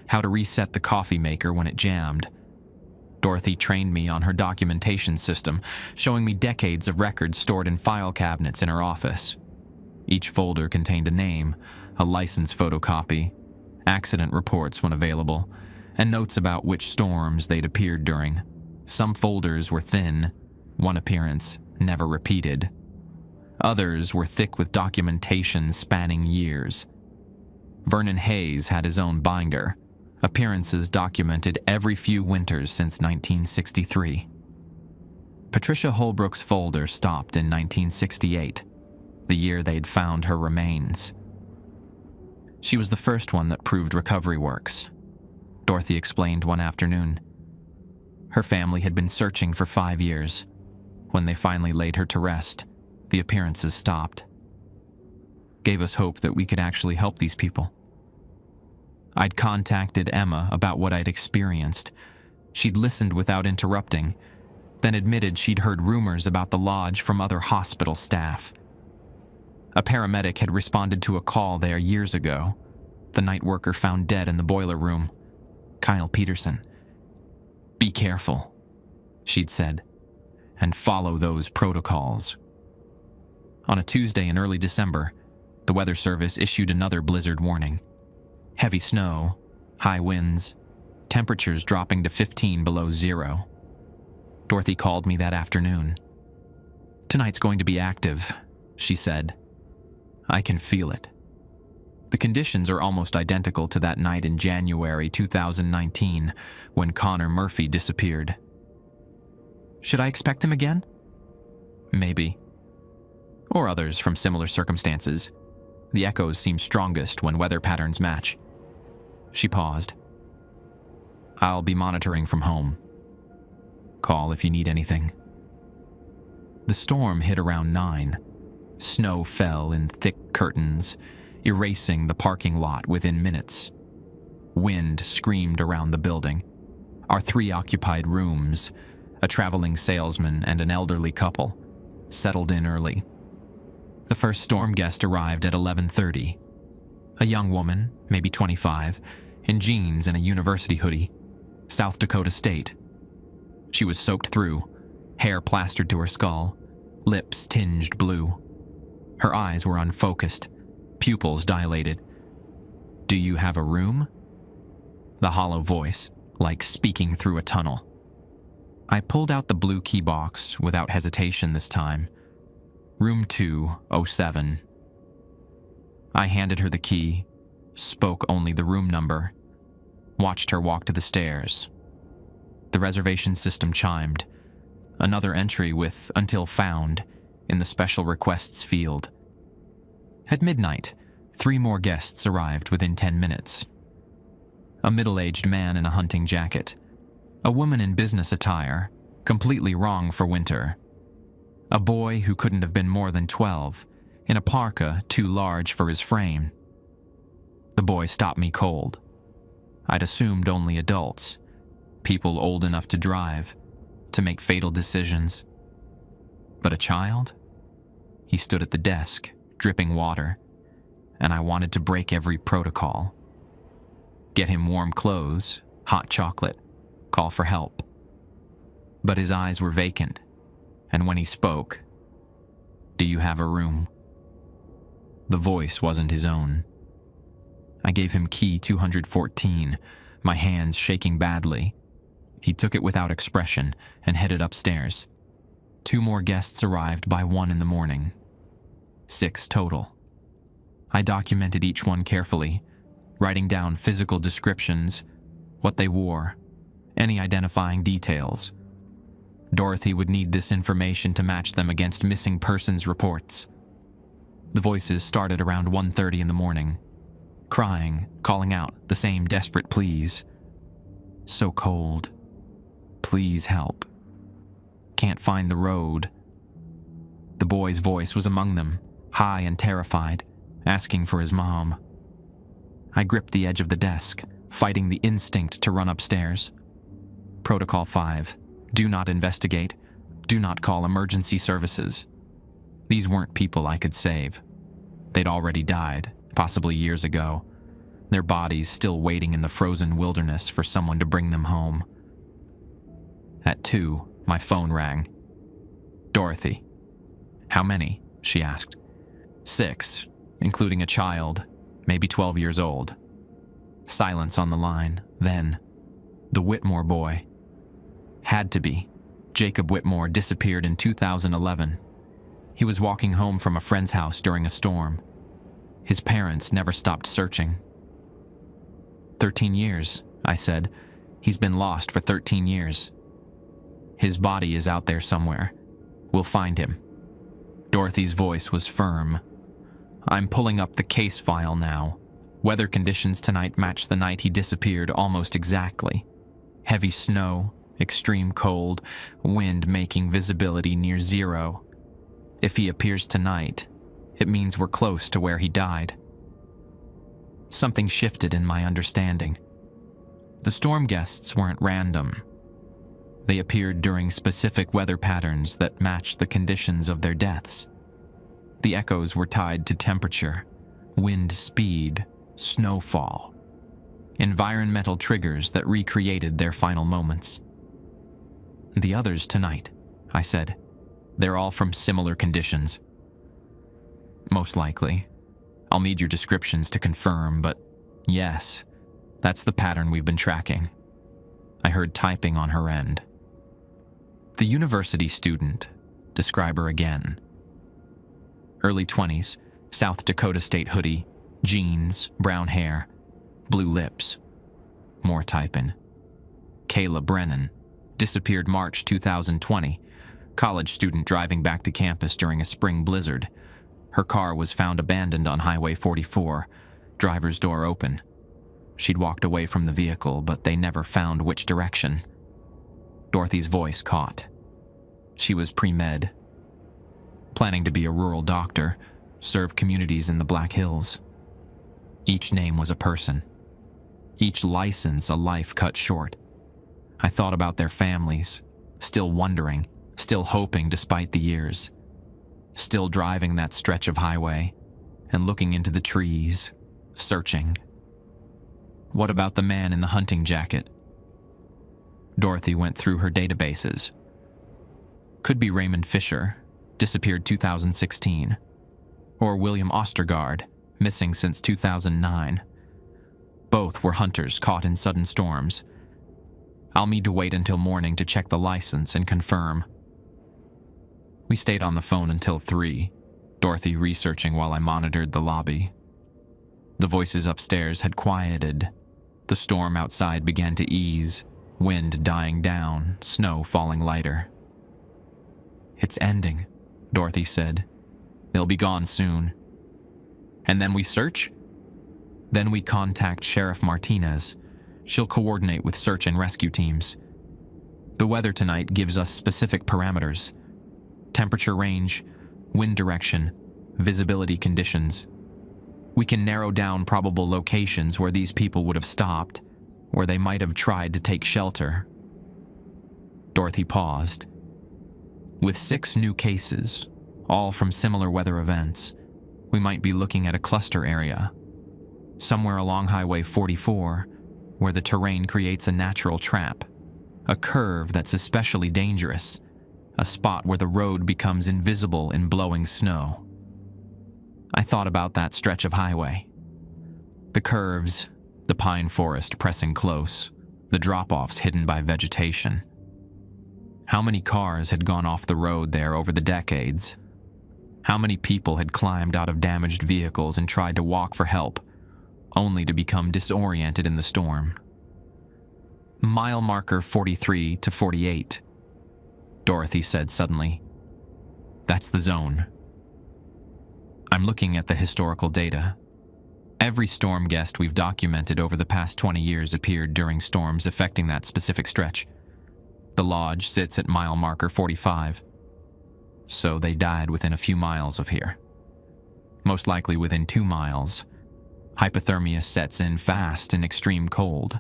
how to reset the coffee maker when it jammed. Dorothy trained me on her documentation system, showing me decades of records stored in file cabinets in her office. Each folder contained a name, a license photocopy, accident reports when available, and notes about which storms they'd appeared during. Some folders were thin, one appearance never repeated. Others were thick with documentation spanning years. Vernon Hayes had his own binder, appearances documented every few winters since 1963. Patricia Holbrook's folder stopped in 1968, the year they'd found her remains. She was the first one that proved recovery works, Dorothy explained one afternoon. Her family had been searching for 5 years. When they finally laid her to rest, the appearances stopped. Gave us hope that we could actually help these people. I'd contacted Emma about what I'd experienced. She'd listened without interrupting, then admitted she'd heard rumors about the lodge from other hospital staff. A paramedic had responded to a call there years ago. The night worker found dead in the boiler room. Kyle Peterson. "Be careful," she'd said, "and follow those protocols." On a Tuesday in early December, the Weather Service issued another blizzard warning. Heavy snow, high winds, temperatures dropping to 15 below zero. Dorothy called me that afternoon. "Tonight's going to be active," she said. "I can feel it." The conditions are almost identical to that night in January 2019 when Connor Murphy disappeared. "Should I expect him again?" "Maybe. Or others from similar circumstances. The echoes seem strongest when weather patterns match." She paused. "I'll be monitoring from home. Call if you need anything." The storm hit around 9. Snow fell in thick curtains, erasing the parking lot within minutes. Wind screamed around the building. Our 3 occupied rooms, a traveling salesman and an elderly couple, settled in early. The first storm guest arrived at 11:30. A young woman, maybe 25, in jeans and a university hoodie, South Dakota State. She was soaked through, hair plastered to her skull, lips tinged blue. Her eyes were unfocused, pupils dilated. "Do you have a room?" The hollow voice, like speaking through a tunnel. I pulled out the blue key box without hesitation this time. Room 207. I handed her the key, spoke only the room number, watched her walk to the stairs. The reservation system chimed. Another entry with "Until Found" in the special requests field. At midnight, 3 more guests arrived within 10 minutes. A middle-aged man in a hunting jacket, a woman in business attire, completely wrong for winter, a boy who couldn't have been more than 12, in a parka too large for his frame. The boy stopped me cold. I'd assumed only adults, people old enough to drive, to make fatal decisions. But a child? He stood at the desk, dripping water, and I wanted to break every protocol. Get him warm clothes, hot chocolate, call for help. But his eyes were vacant, and when he spoke, "Do you have a room?" The voice wasn't his own. I gave him key 214, my hands shaking badly. He took it without expression and headed upstairs. 2 more guests arrived by 1 in the morning. 6 total. I documented each one carefully, writing down physical descriptions, what they wore, any identifying details. Dorothy would need this information to match them against missing persons reports. The voices started around 1:30 in the morning, crying, calling out the same desperate pleas. So cold. Please help. Can't find the road. The boy's voice was among them, high and terrified, asking for his mom. I gripped the edge of the desk, fighting the instinct to run upstairs. Protocol 5. Do not investigate. Do not call emergency services. These weren't people I could save. They'd already died, possibly years ago. Their bodies still waiting in the frozen wilderness for someone to bring them home. At 2, my phone rang. Dorothy. How many? She asked. 6, including a child, maybe 12 years old. Silence on the line. Then, the Whitmore boy. Had to be. Jacob Whitmore disappeared in 2011. He was walking home from a friend's house during a storm. His parents never stopped searching. 13 years, I said. He's been lost for 13 years. His body is out there somewhere. We'll find him. Dorothy's voice was firm. I'm pulling up the case file now. Weather conditions tonight match the night he disappeared almost exactly. Heavy snow, extreme cold, wind making visibility near 0. If he appears tonight, it means we're close to where he died. Something shifted in my understanding. The storm guests weren't random. They appeared during specific weather patterns that matched the conditions of their deaths. The echoes were tied to temperature, wind speed, snowfall, environmental triggers that recreated their final moments. The others tonight, I said. They're all from similar conditions. Most likely. I'll need your descriptions to confirm, but yes, that's the pattern we've been tracking. I heard typing on her end. The university student. Describe her again. Early 20s, South Dakota state hoodie, jeans, brown hair, blue lips. More typing. Kayla Brennan. Disappeared March 2020. College student driving back to campus during a spring blizzard. Her car was found abandoned on Highway 44, driver's door open. She'd walked away from the vehicle, but they never found which direction. Dorothy's voice caught. She was pre-med. Planning to be a rural doctor, serve communities in the Black Hills. Each name was a person. Each license a life cut short. I thought about their families, still wondering, still hoping despite the years. Still driving that stretch of highway and looking into the trees, searching. What about the man in the hunting jacket? Dorothy went through her databases. Could be Raymond Fisher, disappeared 2016. Or William Ostergaard, missing since 2009. Both were hunters caught in sudden storms. I'll need to wait until morning to check the license and confirm. We stayed on the phone until 3, Dorothy researching while I monitored the lobby. The voices upstairs had quieted. The storm outside began to ease, wind dying down, snow falling lighter. It's ending, Dorothy said. They'll be gone soon. And then we search? Then we contact Sheriff Martinez. She'll coordinate with search and rescue teams. The weather tonight gives us specific parameters. Temperature range, wind direction, visibility conditions. We can narrow down probable locations where these people would have stopped, where they might have tried to take shelter. Dorothy paused. With 6 new cases, all from similar weather events, we might be looking at a cluster area. Somewhere along Highway 44, where the terrain creates a natural trap, a curve that's especially dangerous, a spot where the road becomes invisible in blowing snow. I thought about that stretch of highway. The curves, the pine forest pressing close, the drop-offs hidden by vegetation. How many cars had gone off the road there over the decades? How many people had climbed out of damaged vehicles and tried to walk for help, only to become disoriented in the storm? Mile marker 43 to 48, Dorothy said suddenly. That's the zone. I'm looking at the historical data. Every storm guest we've documented over the past 20 years appeared during storms affecting that specific stretch. The lodge sits at mile marker 45. So they died within a few miles of here. Most likely within 2 miles. Hypothermia sets in fast in extreme cold.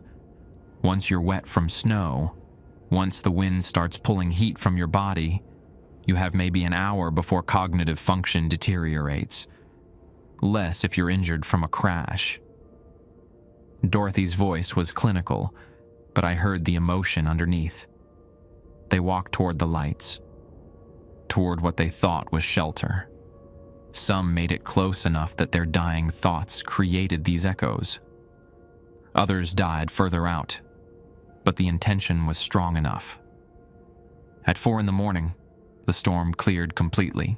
Once you're wet from snow, once the wind starts pulling heat from your body, you have maybe an hour before cognitive function deteriorates. Less if you're injured from a crash. Dorothy's voice was clinical, but I heard the emotion underneath. They walked toward the lights, toward what they thought was shelter. Some made it close enough that their dying thoughts created these echoes. Others died further out, but the intention was strong enough. At 4 a.m, the storm cleared completely.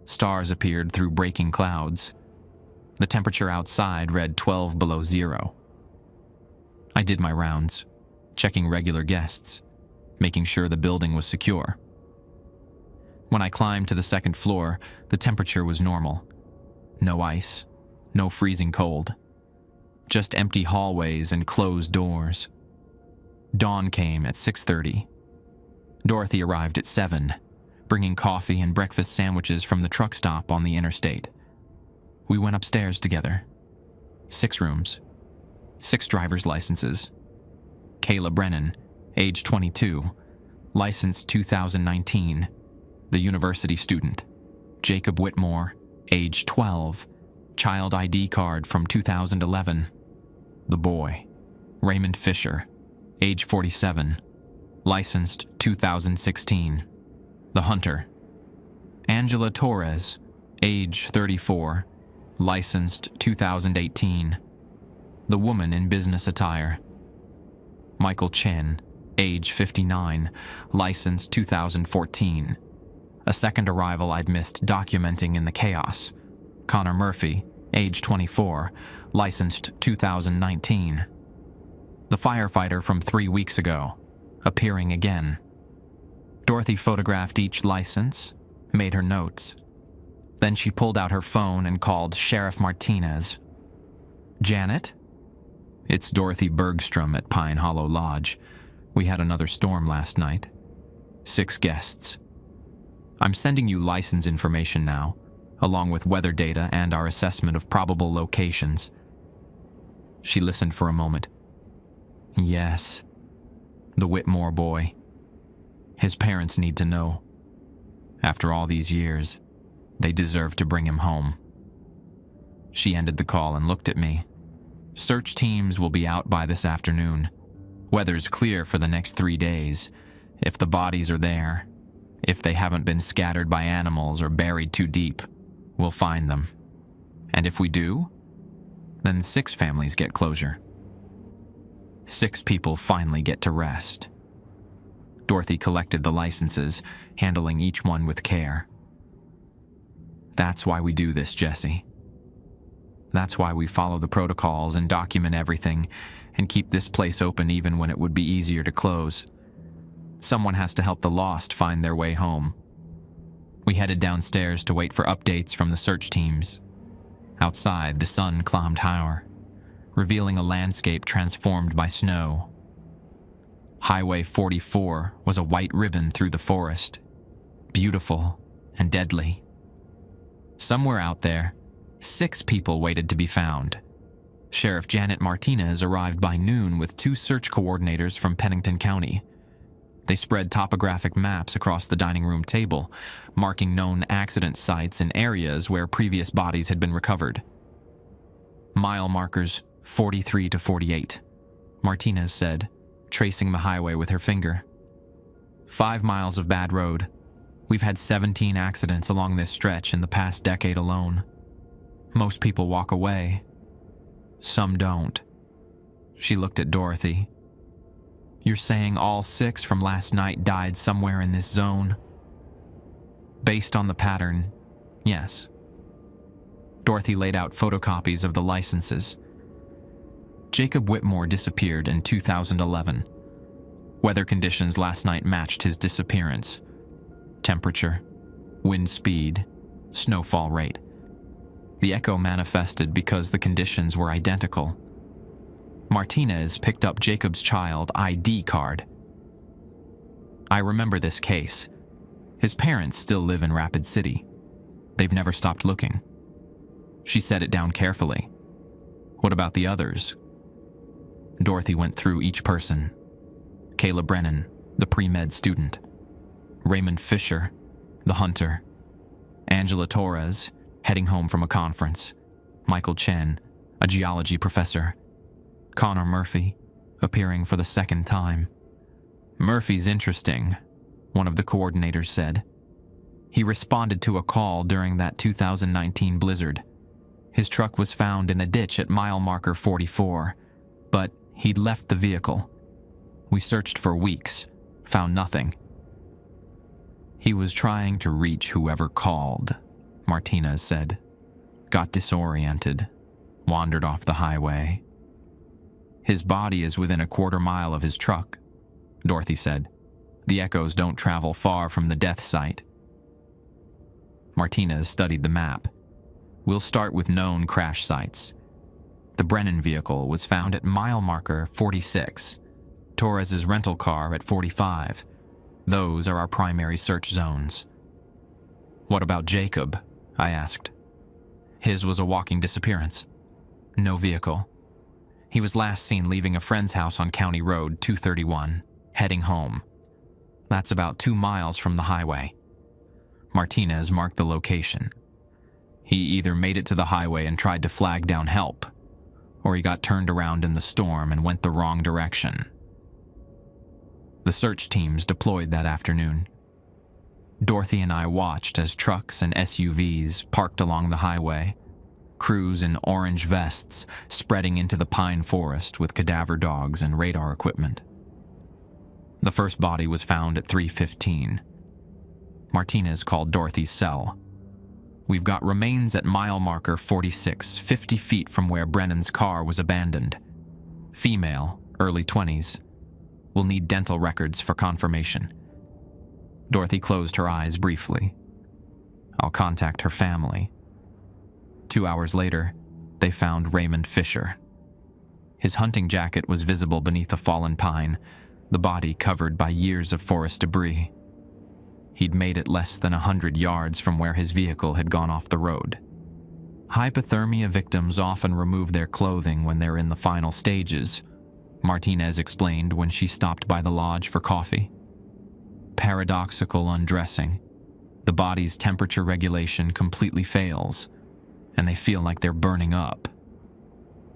Stars appeared through breaking clouds. The temperature outside read 12 below zero. I did my rounds, checking regular guests, making sure the building was secure. When I climbed to the 2nd floor, the temperature was normal. No ice, no freezing cold. Just empty hallways and closed doors. Dawn came at 6:30. Dorothy arrived at 7, bringing coffee and breakfast sandwiches from the truck stop on the interstate. We went upstairs together. 6 rooms, 6 driver's licenses. Kayla Brennan, age 22, license 2019, the university student. Jacob Whitmore, age 12, child ID card from 2011. The boy. Raymond Fisher, age 47, licensed 2016. The hunter. Angela Torres, age 34, licensed 2018. The woman in business attire. Michael Chen, age 59, licensed 2014. A second arrival I'd missed documenting in the chaos. Connor Murphy, age 24, licensed 2019. The firefighter from 3 weeks ago, appearing again. Dorothy photographed each license, made her notes. Then she pulled out her phone and called Sheriff Martinez. Janet? It's Dorothy Bergstrom at Pine Hollow Lodge. We had another storm last night. 6 guests. I'm sending you license information now, along with weather data and our assessment of probable locations. She listened for a moment. Yes. The Whitmore boy. His parents need to know. After all these years, they deserve to bring him home. She ended the call and looked at me. Search teams will be out by this afternoon. Weather's clear for the next 3 days. If the bodies are there, if they haven't been scattered by animals or buried too deep, we'll find them. And if we do, then 6 families get closure. 6 people finally get to rest. Dorothy collected the licenses, handling each one with care. That's why we do this, Jesse. That's why we follow the protocols and document everything and keep this place open even when it would be easier to close. Someone has to help the lost find their way home. We headed downstairs to wait for updates from the search teams. Outside, the sun climbed higher, revealing a landscape transformed by snow. Highway 44 was a white ribbon through the forest, beautiful and deadly. Somewhere out there, 6 people waited to be found. Sheriff Janet Martinez arrived by noon with 2 search coordinators from Pennington County. They spread topographic maps across the dining room table, marking known accident sites and areas where previous bodies had been recovered. Mile markers 43 to 48, Martinez said, tracing the highway with her finger. 5 miles of bad road. We've had 17 accidents along this stretch in the past decade alone. Most people walk away. Some don't. She looked at Dorothy. You're saying all 6 from last night died somewhere in this zone? Based on the pattern, yes. Dorothy laid out photocopies of the licenses. Jacob Whitmore disappeared in 2011. Weather conditions last night matched his disappearance. Temperature, wind speed, snowfall rate. The echo manifested because the conditions were identical. Martinez picked up Jacob's child ID card. I remember this case. His parents still live in Rapid City. They've never stopped looking. She set it down carefully. What about the others? Dorothy went through each person. Kayla Brennan, the pre-med student. Raymond Fisher, the hunter. Angela Torres, heading home from a conference. Michael Chen, a geology professor. Connor Murphy, appearing for the 2nd time. Murphy's interesting, one of the coordinators said. He responded to a call during that 2019 blizzard. His truck was found in a ditch at mile marker 44, but he'd left the vehicle. We searched for weeks, found nothing. He was trying to reach whoever called, Martinez said. Got disoriented, wandered off the highway. His body is within a quarter mile of his truck, Dorothy said. The echoes don't travel far from the death site. Martinez studied the map. We'll start with known crash sites. The Brennan vehicle was found at mile marker 46. Torres's rental car at 45. Those are our primary search zones. What about Jacob? I asked. His was a walking disappearance. No vehicle. He was last seen leaving a friend's house on County Road 231, heading home. That's about 2 miles from the highway. Martinez marked the location. He either made it to the highway and tried to flag down help, or he got turned around in the storm and went the wrong direction. The search teams deployed that afternoon. Dorothy and I watched as trucks and SUVs parked along the highway, crews in orange vests spreading into the pine forest with cadaver dogs and radar equipment. The first body was found at 3:15. Martinez called Dorothy's cell. We've got remains at mile marker 46, 50 feet from where Brennan's car was abandoned. Female, early 20s. We'll need dental records for confirmation. Dorothy closed her eyes briefly. I'll contact her family. 2 hours later, they found Raymond Fisher. His hunting jacket was visible beneath a fallen pine, the body covered by years of forest debris. He'd made it less than 100 yards from where his vehicle had gone off the road. Hypothermia victims often remove their clothing when they're in the final stages, Martinez explained when she stopped by the lodge for coffee. Paradoxical undressing. The body's temperature regulation completely fails, and they feel like they're burning up.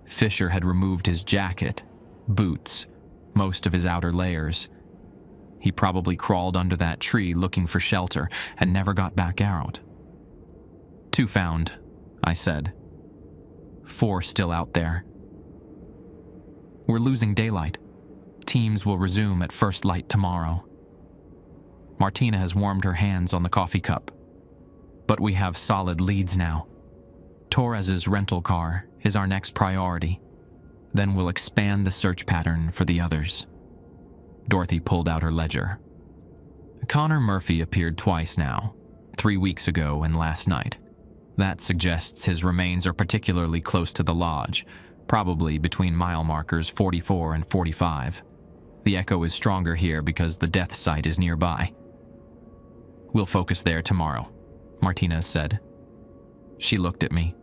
Fisher had removed his jacket, boots, most of his outer layers. He probably crawled under that tree looking for shelter and never got back out. 2 found, I said. 4 still out there. We're losing daylight. Teams will resume at first light tomorrow. Martina has warmed her hands on the coffee cup. But we have solid leads now. Torres's rental car is our next priority. Then we'll expand the search pattern for the others. Dorothy pulled out her ledger. Connor Murphy appeared twice now, 3 weeks ago and last night. That suggests his remains are particularly close to the lodge, probably between mile markers 44 and 45. The echo is stronger here because the death site is nearby. We'll focus there tomorrow, Martinez said. She looked at me.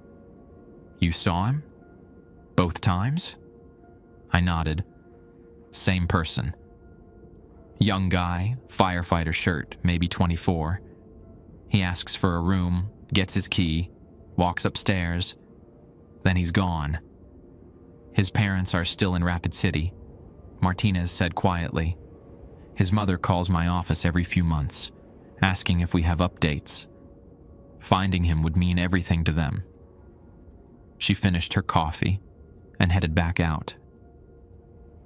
You saw him? Both times? I nodded. Same person. Young guy, firefighter shirt, maybe 24. He asks for a room, gets his key, walks upstairs. Then he's gone. His parents are still in Rapid City, Martinez said quietly. His mother calls my office every few months, asking if we have updates. Finding him would mean everything to them. She finished her coffee and headed back out.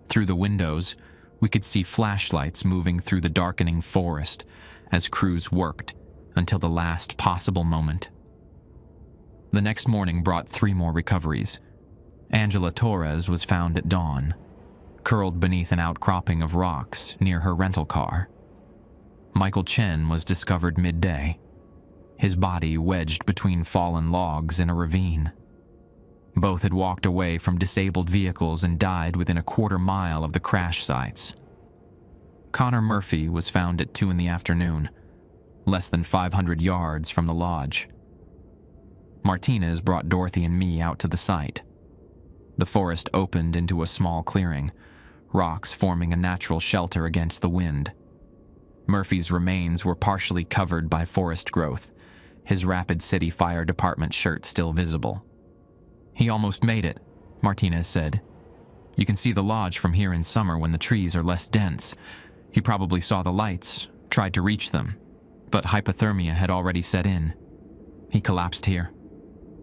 Through the windows, we could see flashlights moving through the darkening forest as crews worked until the last possible moment. The next morning brought 3 more recoveries. Angela Torres was found at dawn, curled beneath an outcropping of rocks near her rental car. Michael Chen was discovered midday, his body wedged between fallen logs in a ravine. Both had walked away from disabled vehicles and died within a quarter mile of the crash sites. Connor Murphy was found at 2 in the afternoon, less than 500 yards from the lodge. Martinez brought Dorothy and me out to the site. The forest opened into a small clearing, rocks forming a natural shelter against the wind. Murphy's remains were partially covered by forest growth, his Rapid City Fire Department shirt still visible. "He almost made it," Martinez said. "You can see the lodge from here in summer when the trees are less dense. He probably saw the lights, tried to reach them, but hypothermia had already set in. He collapsed here,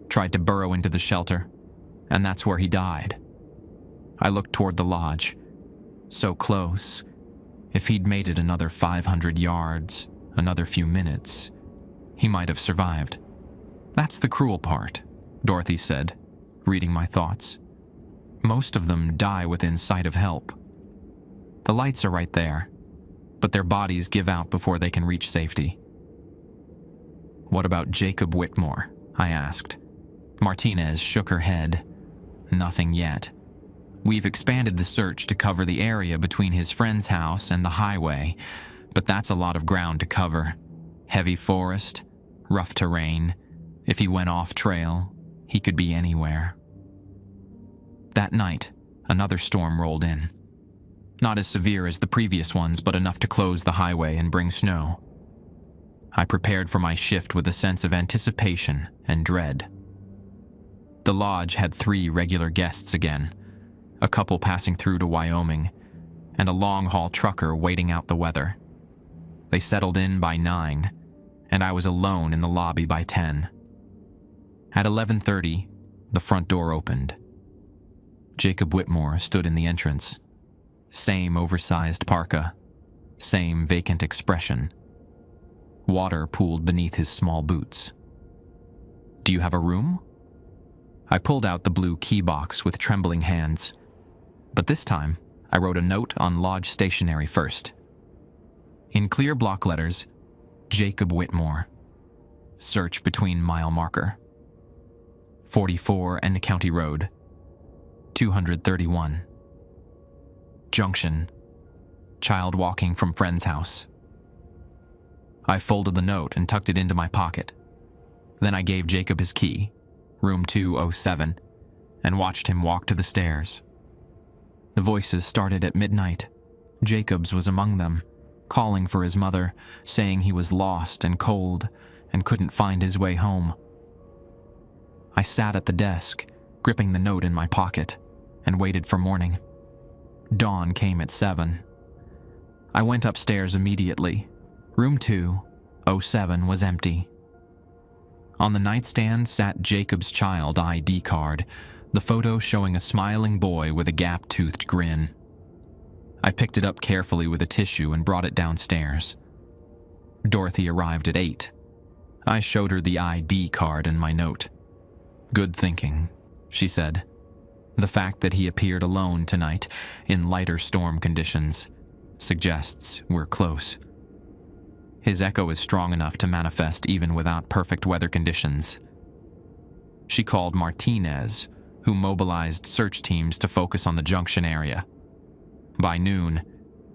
tried to burrow into the shelter, and that's where he died." I looked toward the lodge. So close. If he'd made it another 500 yards, another few minutes, he might have survived. "That's the cruel part," Dorothy said, reading my thoughts. "Most of them die within sight of help. The lights are right there, but their bodies give out before they can reach safety." "What about Jacob Whitmore?" I asked. Martinez shook her head. "Nothing yet. We've expanded the search to cover the area between his friend's house and the highway, but that's a lot of ground to cover. Heavy forest, rough terrain. If he went off trail, he could be anywhere." That night, another storm rolled in. Not as severe as the previous ones, but enough to close the highway and bring snow. I prepared for my shift with a sense of anticipation and dread. The lodge had 3 regular guests again, a couple passing through to Wyoming, and a long-haul trucker waiting out the weather. They settled in by 9, and I was alone in the lobby by 10. At 11:30, the front door opened. Jacob Whitmore stood in the entrance. Same oversized parka, same vacant expression. Water pooled beneath his small boots. "Do you have a room?" I pulled out the blue key box with trembling hands. But this time, I wrote a note on lodge stationery first. In clear block letters, Jacob Whitmore. Search between mile marker. 44 and County Road. 231. Junction. Child walking from friend's house. I folded the note and tucked it into my pocket. Then I gave Jacob his key, room 207, and watched him walk to the stairs. The voices started at midnight. Jacob's was among them, calling for his mother, saying he was lost and cold and couldn't find his way home. I sat at the desk, gripping the note in my pocket, and waited for morning. Dawn came at 7. I went upstairs immediately. Room 207 was empty. On the nightstand sat Jacob's child ID card, the photo showing a smiling boy with a gap-toothed grin. I picked it up carefully with a tissue and brought it downstairs. Dorothy arrived at 8. I showed her the ID card and my note. "Good thinking," she said. "The fact that he appeared alone tonight, in lighter storm conditions, suggests we're close. His echo is strong enough to manifest even without perfect weather conditions." She called Martinez, who mobilized search teams to focus on the junction area. By noon,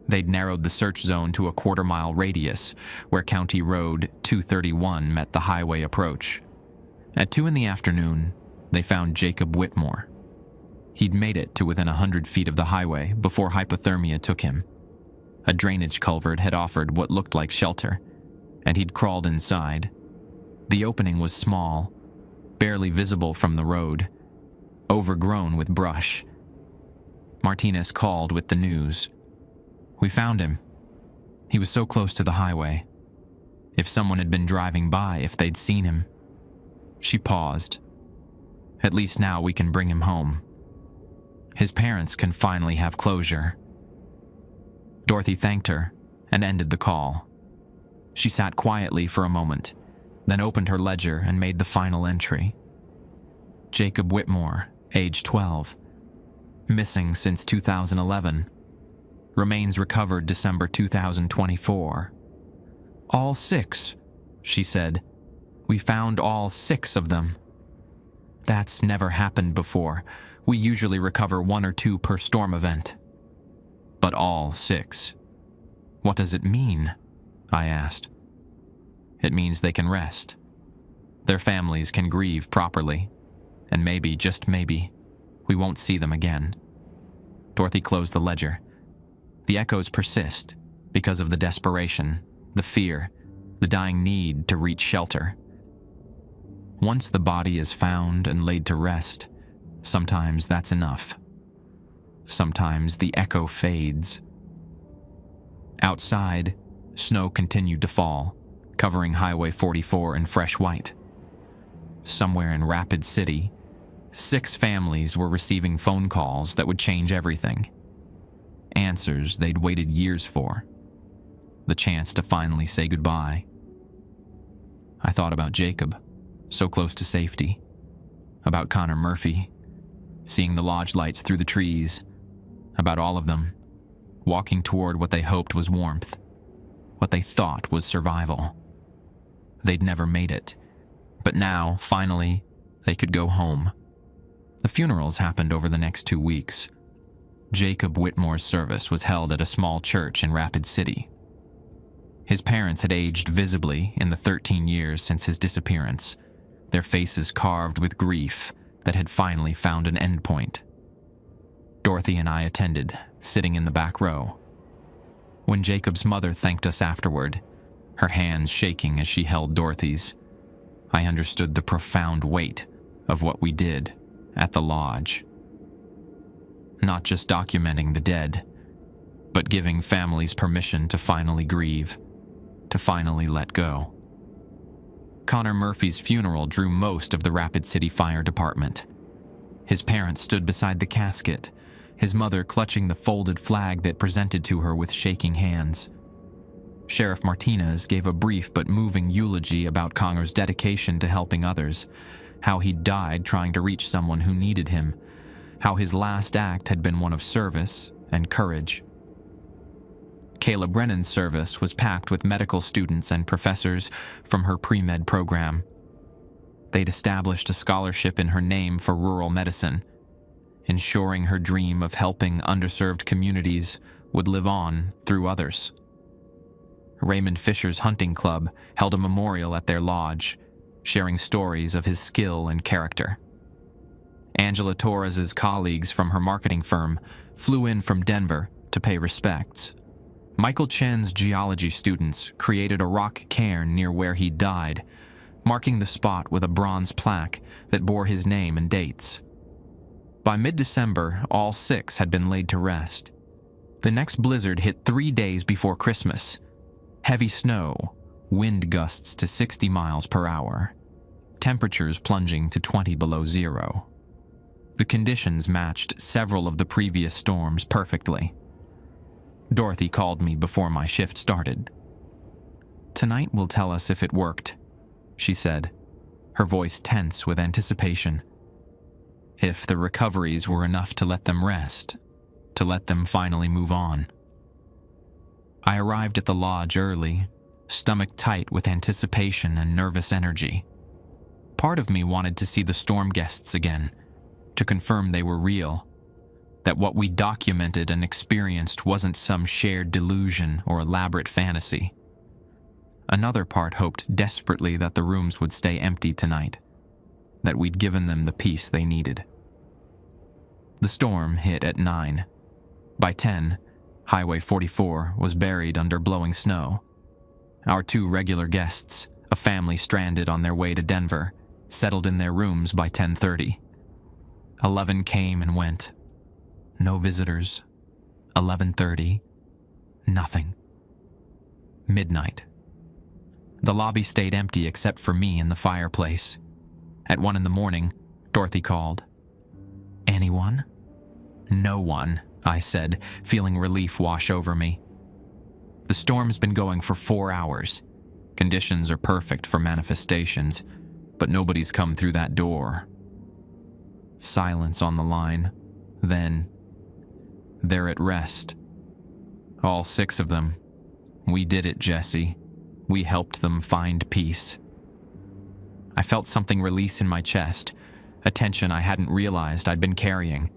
they'd narrowed the search zone to a quarter-mile radius, where County Road 231 met the highway approach. At 2 in the afternoon, they found Jacob Whitmore. He'd made it to within 100 feet of the highway before hypothermia took him. A drainage culvert had offered what looked like shelter, and he'd crawled inside. The opening was small, barely visible from the road, overgrown with brush. Martinez called with the news. "We found him. He was so close to the highway. If someone had been driving by, if they'd seen him." She paused. "At least now we can bring him home. His parents can finally have closure. Dorothy thanked her and ended the call. She sat quietly for a moment, then opened her ledger and made the final entry. Jacob Whitmore, age 12. Missing since 2011. Remains recovered December 2024. All 6, she said. We found all 6 of them. That's never happened before. We usually recover 1 or 2 per storm event. But all 6. What does it mean? I asked. It means they can rest. Their families can grieve properly. And maybe, just maybe, we won't see them again. Dorothy closed the ledger. The echoes persist because of the desperation, the fear, the dying need to reach shelter. Once the body is found and laid to rest, sometimes that's enough. Sometimes the echo fades. Outside, snow continued to fall, covering Highway 44 in fresh white. Somewhere in Rapid City, 6 families were receiving phone calls that would change everything. Answers they'd waited years for. The chance to finally say goodbye. I thought about Jacob, so close to safety. About Connor Murphy, seeing the lodge lights through the trees. About all of them, walking toward what they hoped was warmth, what they thought was survival. They'd never made it, but now, finally, they could go home. The funerals happened over the next 2 weeks. Jacob Whitmore's service was held at a small church in Rapid City. His parents had aged visibly in the 13 years since his disappearance, their faces carved with grief that had finally found an endpoint. Dorothy and I attended, sitting in the back row. When Jacob's mother thanked us afterward, her hands shaking as she held Dorothy's, I understood the profound weight of what we did at the lodge. Not just documenting the dead, but giving families permission to finally grieve, to finally let go. Connor Murphy's funeral drew most of the Rapid City Fire Department. His parents stood beside the casket, his mother clutching the folded flag that presented to her with shaking hands. Sheriff Martinez gave a brief but moving eulogy about Connor's dedication to helping others, how he died trying to reach someone who needed him, how his last act had been one of service and courage. Kayla Brennan's service was packed with medical students and professors from her pre-med program. They'd established a scholarship in her name for rural medicine, ensuring her dream of helping underserved communities would live on through others. Raymond Fisher's hunting club held a memorial at their lodge, sharing stories of his skill and character. Angela Torres's colleagues from her marketing firm flew in from Denver to pay respects. Michael Chen's geology students created a rock cairn near where he died, marking the spot with a bronze plaque that bore his name and dates. By mid-December, all 6 had been laid to rest. The next blizzard hit 3 days before Christmas. Heavy snow, wind gusts to 60 miles per hour, temperatures plunging to 20 below zero. The conditions matched several of the previous storms perfectly. Dorothy called me before my shift started. "Tonight will tell us if it worked," she said, her voice tense with anticipation. If the recoveries were enough to let them rest, to let them finally move on. I arrived at the lodge early, stomach tight with anticipation and nervous energy. Part of me wanted to see the storm guests again, to confirm they were real, that what we documented and experienced wasn't some shared delusion or elaborate fantasy. Another part hoped desperately that the rooms would stay empty tonight, that we'd given them the peace they needed. The storm hit at 9. By 10, Highway 44 was buried under blowing snow. Our 2 regular guests, a family stranded on their way to Denver, settled in their rooms by 10:30. 11 came and went. No visitors. 11:30. Nothing. Midnight. The lobby stayed empty except for me and the fireplace. At 1 in the morning, Dorothy called. "Anyone?" No one, I said, feeling relief wash over me. The storm's been going for 4 hours. Conditions are perfect for manifestations, but nobody's come through that door. Silence on the line. Then, they're at rest. All 6 of them. We did it, Jesse. We helped them find peace. I felt something release in my chest, a tension I hadn't realized I'd been carrying.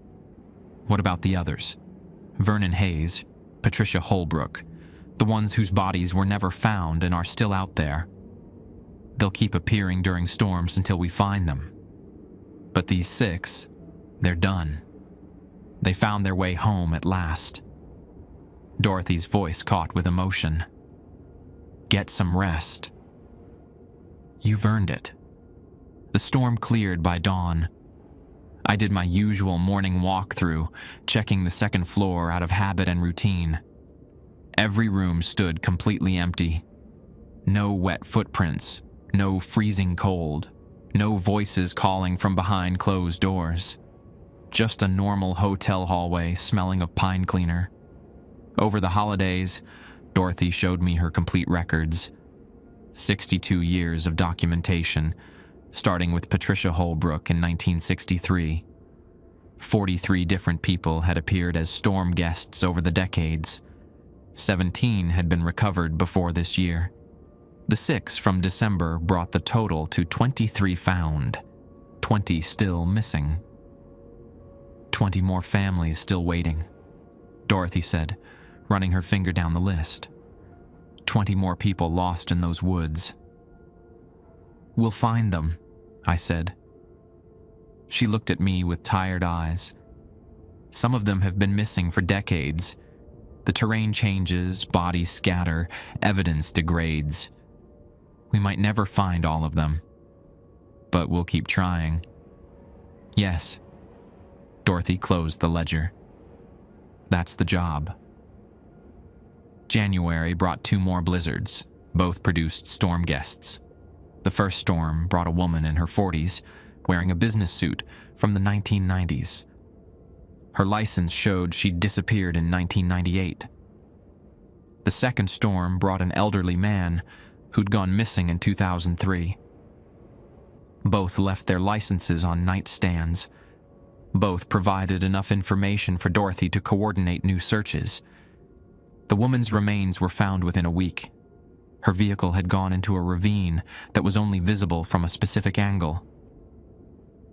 What about the others? Vernon Hayes, Patricia Holbrook, the ones whose bodies were never found and are still out there. They'll keep appearing during storms until we find them. But these 6, they're done. They found their way home at last. Dorothy's voice caught with emotion. Get some rest. You've earned it. The storm cleared by dawn. I did my usual morning walkthrough, checking the second floor out of habit and routine. Every room stood completely empty. No wet footprints, no freezing cold, no voices calling from behind closed doors. Just a normal hotel hallway smelling of pine cleaner. Over the holidays, Dorothy showed me her complete records. 62 years of documentation, starting with Patricia Holbrook in 1963. 43 different people had appeared as storm guests over the decades. 17 had been recovered before this year. The 6 from December brought the total to 23 found, 20 still missing. 20 more families still waiting, Dorothy said, running her finger down the list. 20 more people lost in those woods. We'll find them, I said. She looked at me with tired eyes. Some of them have been missing for decades. The terrain changes, bodies scatter, evidence degrades. We might never find all of them, but we'll keep trying. Yes. Dorothy closed the ledger. That's the job. January brought 2 more blizzards. Both produced storm guests. The first storm brought a woman in her 40s, wearing a business suit from the 1990s. Her license showed she'd disappeared in 1998. The second storm brought an elderly man who'd gone missing in 2003. Both left their licenses on nightstands. Both provided enough information for Dorothy to coordinate new searches. The woman's remains were found within a week. Her vehicle had gone into a ravine that was only visible from a specific angle.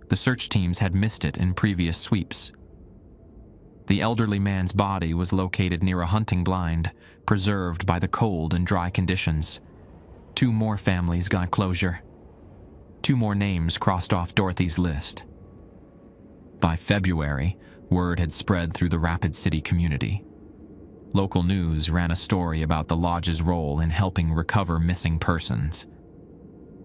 The search teams had missed it in previous sweeps. The elderly man's body was located near a hunting blind, preserved by the cold and dry conditions. 2 more families got closure. 2 more names crossed off Dorothy's list. By February, word had spread through the Rapid City community. Local news ran a story about the lodge's role in helping recover missing persons.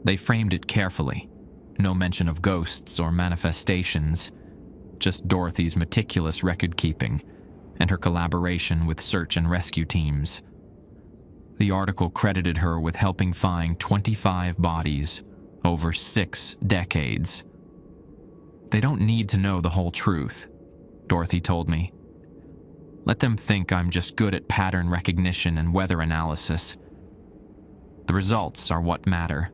They framed it carefully. No mention of ghosts or manifestations, just Dorothy's meticulous record-keeping and her collaboration with search and rescue teams. The article credited her with helping find 25 bodies over 6 decades. They don't need to know the whole truth, Dorothy told me. Let them think I'm just good at pattern recognition and weather analysis. The results are what matter,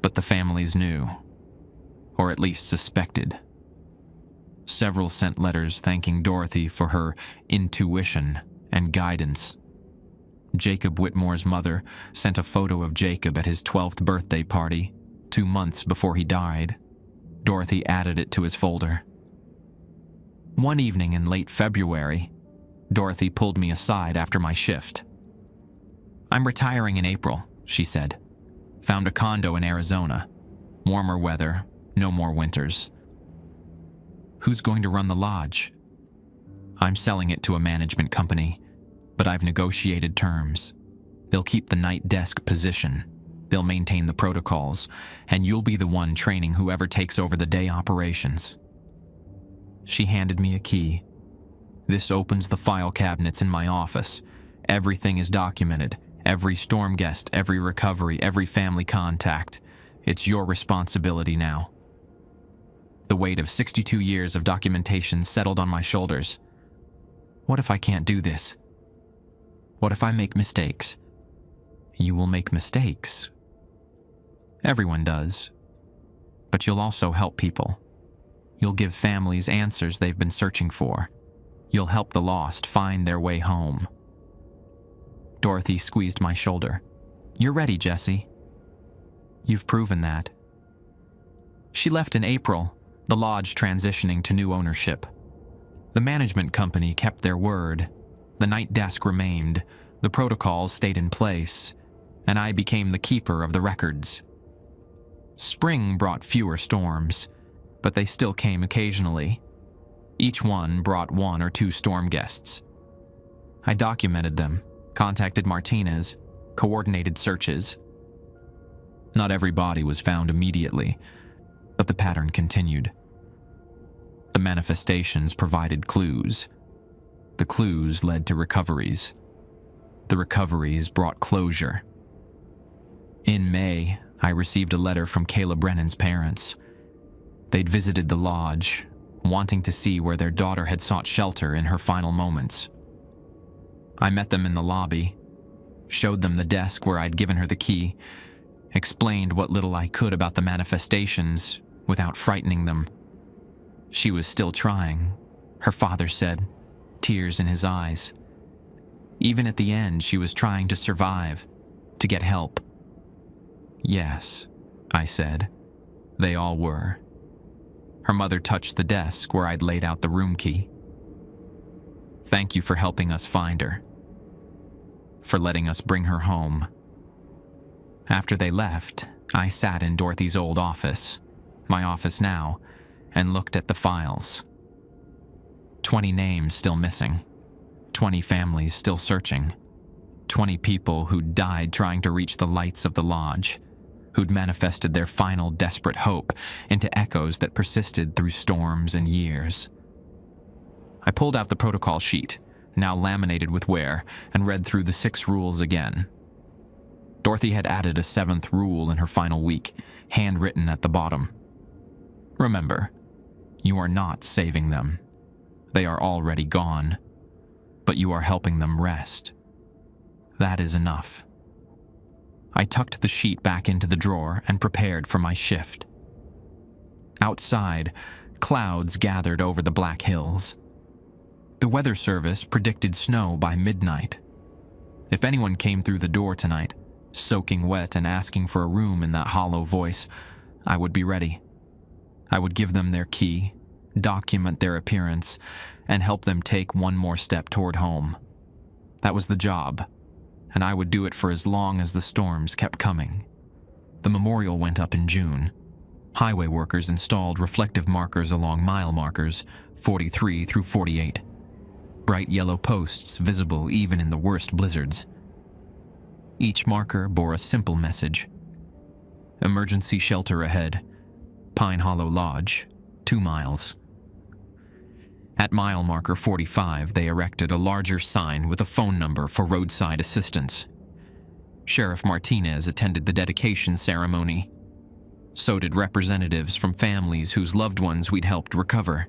but the families knew, or at least suspected. Several sent letters thanking Dorothy for her intuition and guidance. Jacob Whitmore's mother sent a photo of Jacob at his 12th birthday party, 2 months before he died. Dorothy added it to his folder. One evening in late February, Dorothy pulled me aside after my shift. I'm retiring in April, she said. Found a condo in Arizona. Warmer weather, no more winters. Who's going to run the lodge? I'm selling it to a management company, but I've negotiated terms. They'll keep the night desk position. They'll maintain the protocols, and you'll be the one training whoever takes over the day operations. She handed me a key. This opens the file cabinets in my office. Everything is documented. Every storm guest, every recovery, every family contact. It's your responsibility now. The weight of 62 years of documentation settled on my shoulders. What if I can't do this? What if I make mistakes? You will make mistakes. Everyone does. But you'll also help people. You'll give families answers they've been searching for. You'll help the lost find their way home. Dorothy squeezed my shoulder. You're ready, Jesse. You've proven that. She left in April, the lodge transitioning to new ownership. The management company kept their word. The night desk remained, the protocols stayed in place, and I became the keeper of the records. Spring brought fewer storms, but they still came occasionally. Each one brought 1 or 2 storm guests. I documented them, contacted Martinez, coordinated searches. Not every body was found immediately, but the pattern continued. The manifestations provided clues. The clues led to recoveries. The recoveries brought closure. In May, I received a letter from Kayla Brennan's parents. They'd visited the lodge, wanting to see where their daughter had sought shelter in her final moments. I met them in the lobby, showed them the desk where I'd given her the key, explained what little I could about the manifestations without frightening them. She was still trying, her father said, tears in his eyes. Even at the end, she was trying to survive, to get help. Yes, I said. They all were. Her mother touched the desk where I'd laid out the room key. Thank you for helping us find her. For letting us bring her home. After they left, I sat in Dorothy's old office, my office now, and looked at the files. 20 names still missing. 20 families still searching. 20 people who'd died trying to reach the lights of the lodge, who'd manifested their final desperate hope into echoes that persisted through storms and years. I pulled out the protocol sheet, now laminated with wear, and read through the 6 rules again. Dorothy had added a 7th rule in her final week, handwritten at the bottom. Remember, you are not saving them. They are already gone, but you are helping them rest. That is enough. I tucked the sheet back into the drawer and prepared for my shift. Outside, clouds gathered over the Black Hills. The weather service predicted snow by midnight. If anyone came through the door tonight, soaking wet and asking for a room in that hollow voice, I would be ready. I would give them their key, document their appearance, and help them take one more step toward home. That was the job, and I would do it for as long as the storms kept coming. The memorial went up in June. Highway workers installed reflective markers along mile markers, 43 through 48. Bright yellow posts visible even in the worst blizzards. Each marker bore a simple message. Emergency shelter ahead. Pine Hollow Lodge, 2 miles. At mile marker 45, they erected a larger sign with a phone number for roadside assistance. Sheriff Martinez attended the dedication ceremony. So did representatives from families whose loved ones we'd helped recover.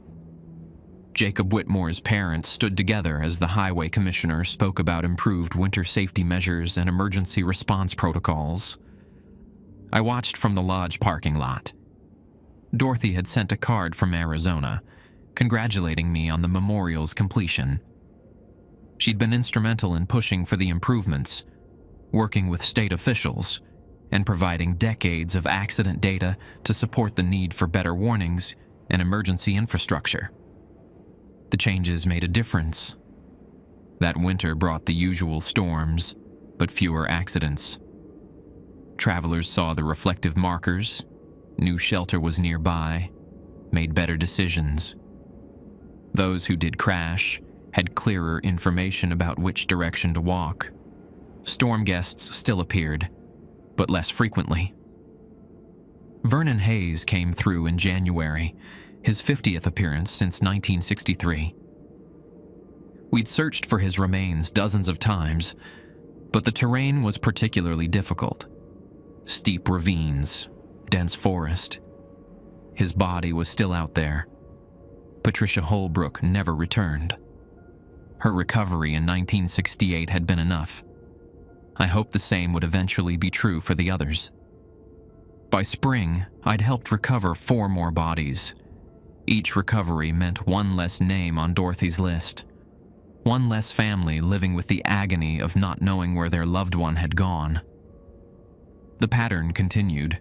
Jacob Whitmore's parents stood together as the highway commissioner spoke about improved winter safety measures and emergency response protocols. I watched from the lodge parking lot. Dorothy had sent a card from Arizona, congratulating me on the memorial's completion. She'd been instrumental in pushing for the improvements, working with state officials, and providing decades of accident data to support the need for better warnings and emergency infrastructure. The changes made a difference. That winter brought the usual storms, but fewer accidents. Travelers saw the reflective markers, knew shelter was nearby, made better decisions. Those who did crash had clearer information about which direction to walk. Storm guests still appeared, but less frequently. Vernon Hayes came through in January, his 50th appearance since 1963. We'd searched for his remains dozens of times, but the terrain was particularly difficult. Steep ravines, dense forest. His body was still out there. Patricia Holbrook never returned. Her recovery in 1968 had been enough. I hoped the same would eventually be true for the others. By spring, I'd helped recover 4 more bodies. Each recovery meant one less name on Dorothy's list. One less family living with the agony of not knowing where their loved one had gone. The pattern continued.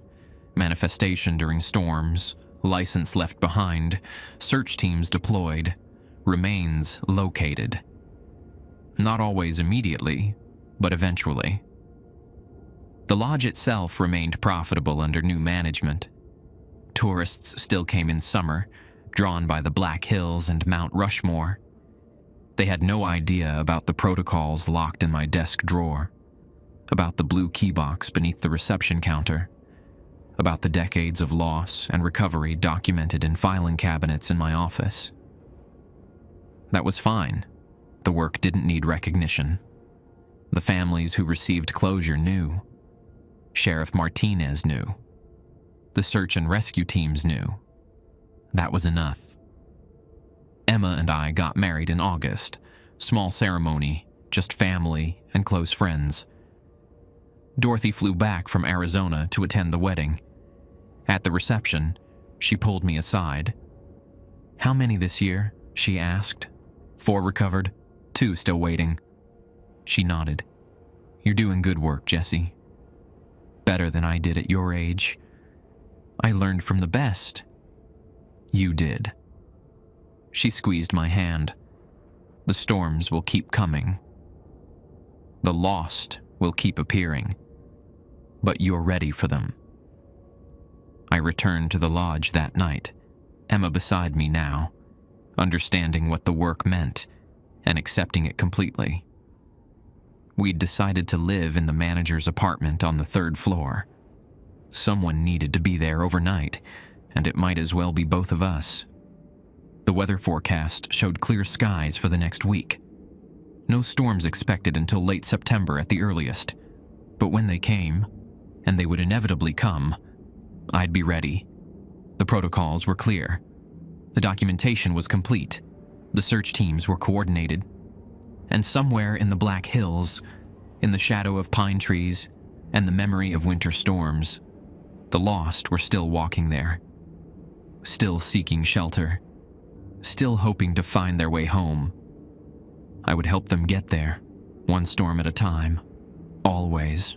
Manifestation during storms, license left behind, search teams deployed, remains located. Not always immediately, but eventually. The lodge itself remained profitable under new management. Tourists still came in summer, drawn by the Black Hills and Mount Rushmore. They had no idea about the protocols locked in my desk drawer, about the blue key box beneath the reception counter, about the decades of loss and recovery documented in filing cabinets in my office. That was fine. The work didn't need recognition. The families who received closure knew. Sheriff Martinez knew. The search and rescue teams knew. That was enough. Emma and I got married in August. Small ceremony, just family and close friends. Dorothy flew back from Arizona to attend the wedding. At the reception, she pulled me aside. "How many this year?" she asked. 4 recovered, 2 still waiting. She nodded. "You're doing good work, Jessie. Better than I did at your age. I learned from the best. You did." She squeezed my hand. "The storms will keep coming. The lost will keep appearing. But you're ready for them." I returned to the lodge that night, Emma beside me now, understanding what the work meant and accepting it completely. We'd decided to live in the manager's apartment on the 3rd floor. Someone needed to be there overnight, and it might as well be both of us. The weather forecast showed clear skies for the next week. No storms expected until late September at the earliest. But when they came, and they would inevitably come, I'd be ready. The protocols were clear. The documentation was complete. The search teams were coordinated. And somewhere in the Black Hills, in the shadow of pine trees and the memory of winter storms, the lost were still walking there, still seeking shelter, still hoping to find their way home. I would help them get there, one storm at a time, always.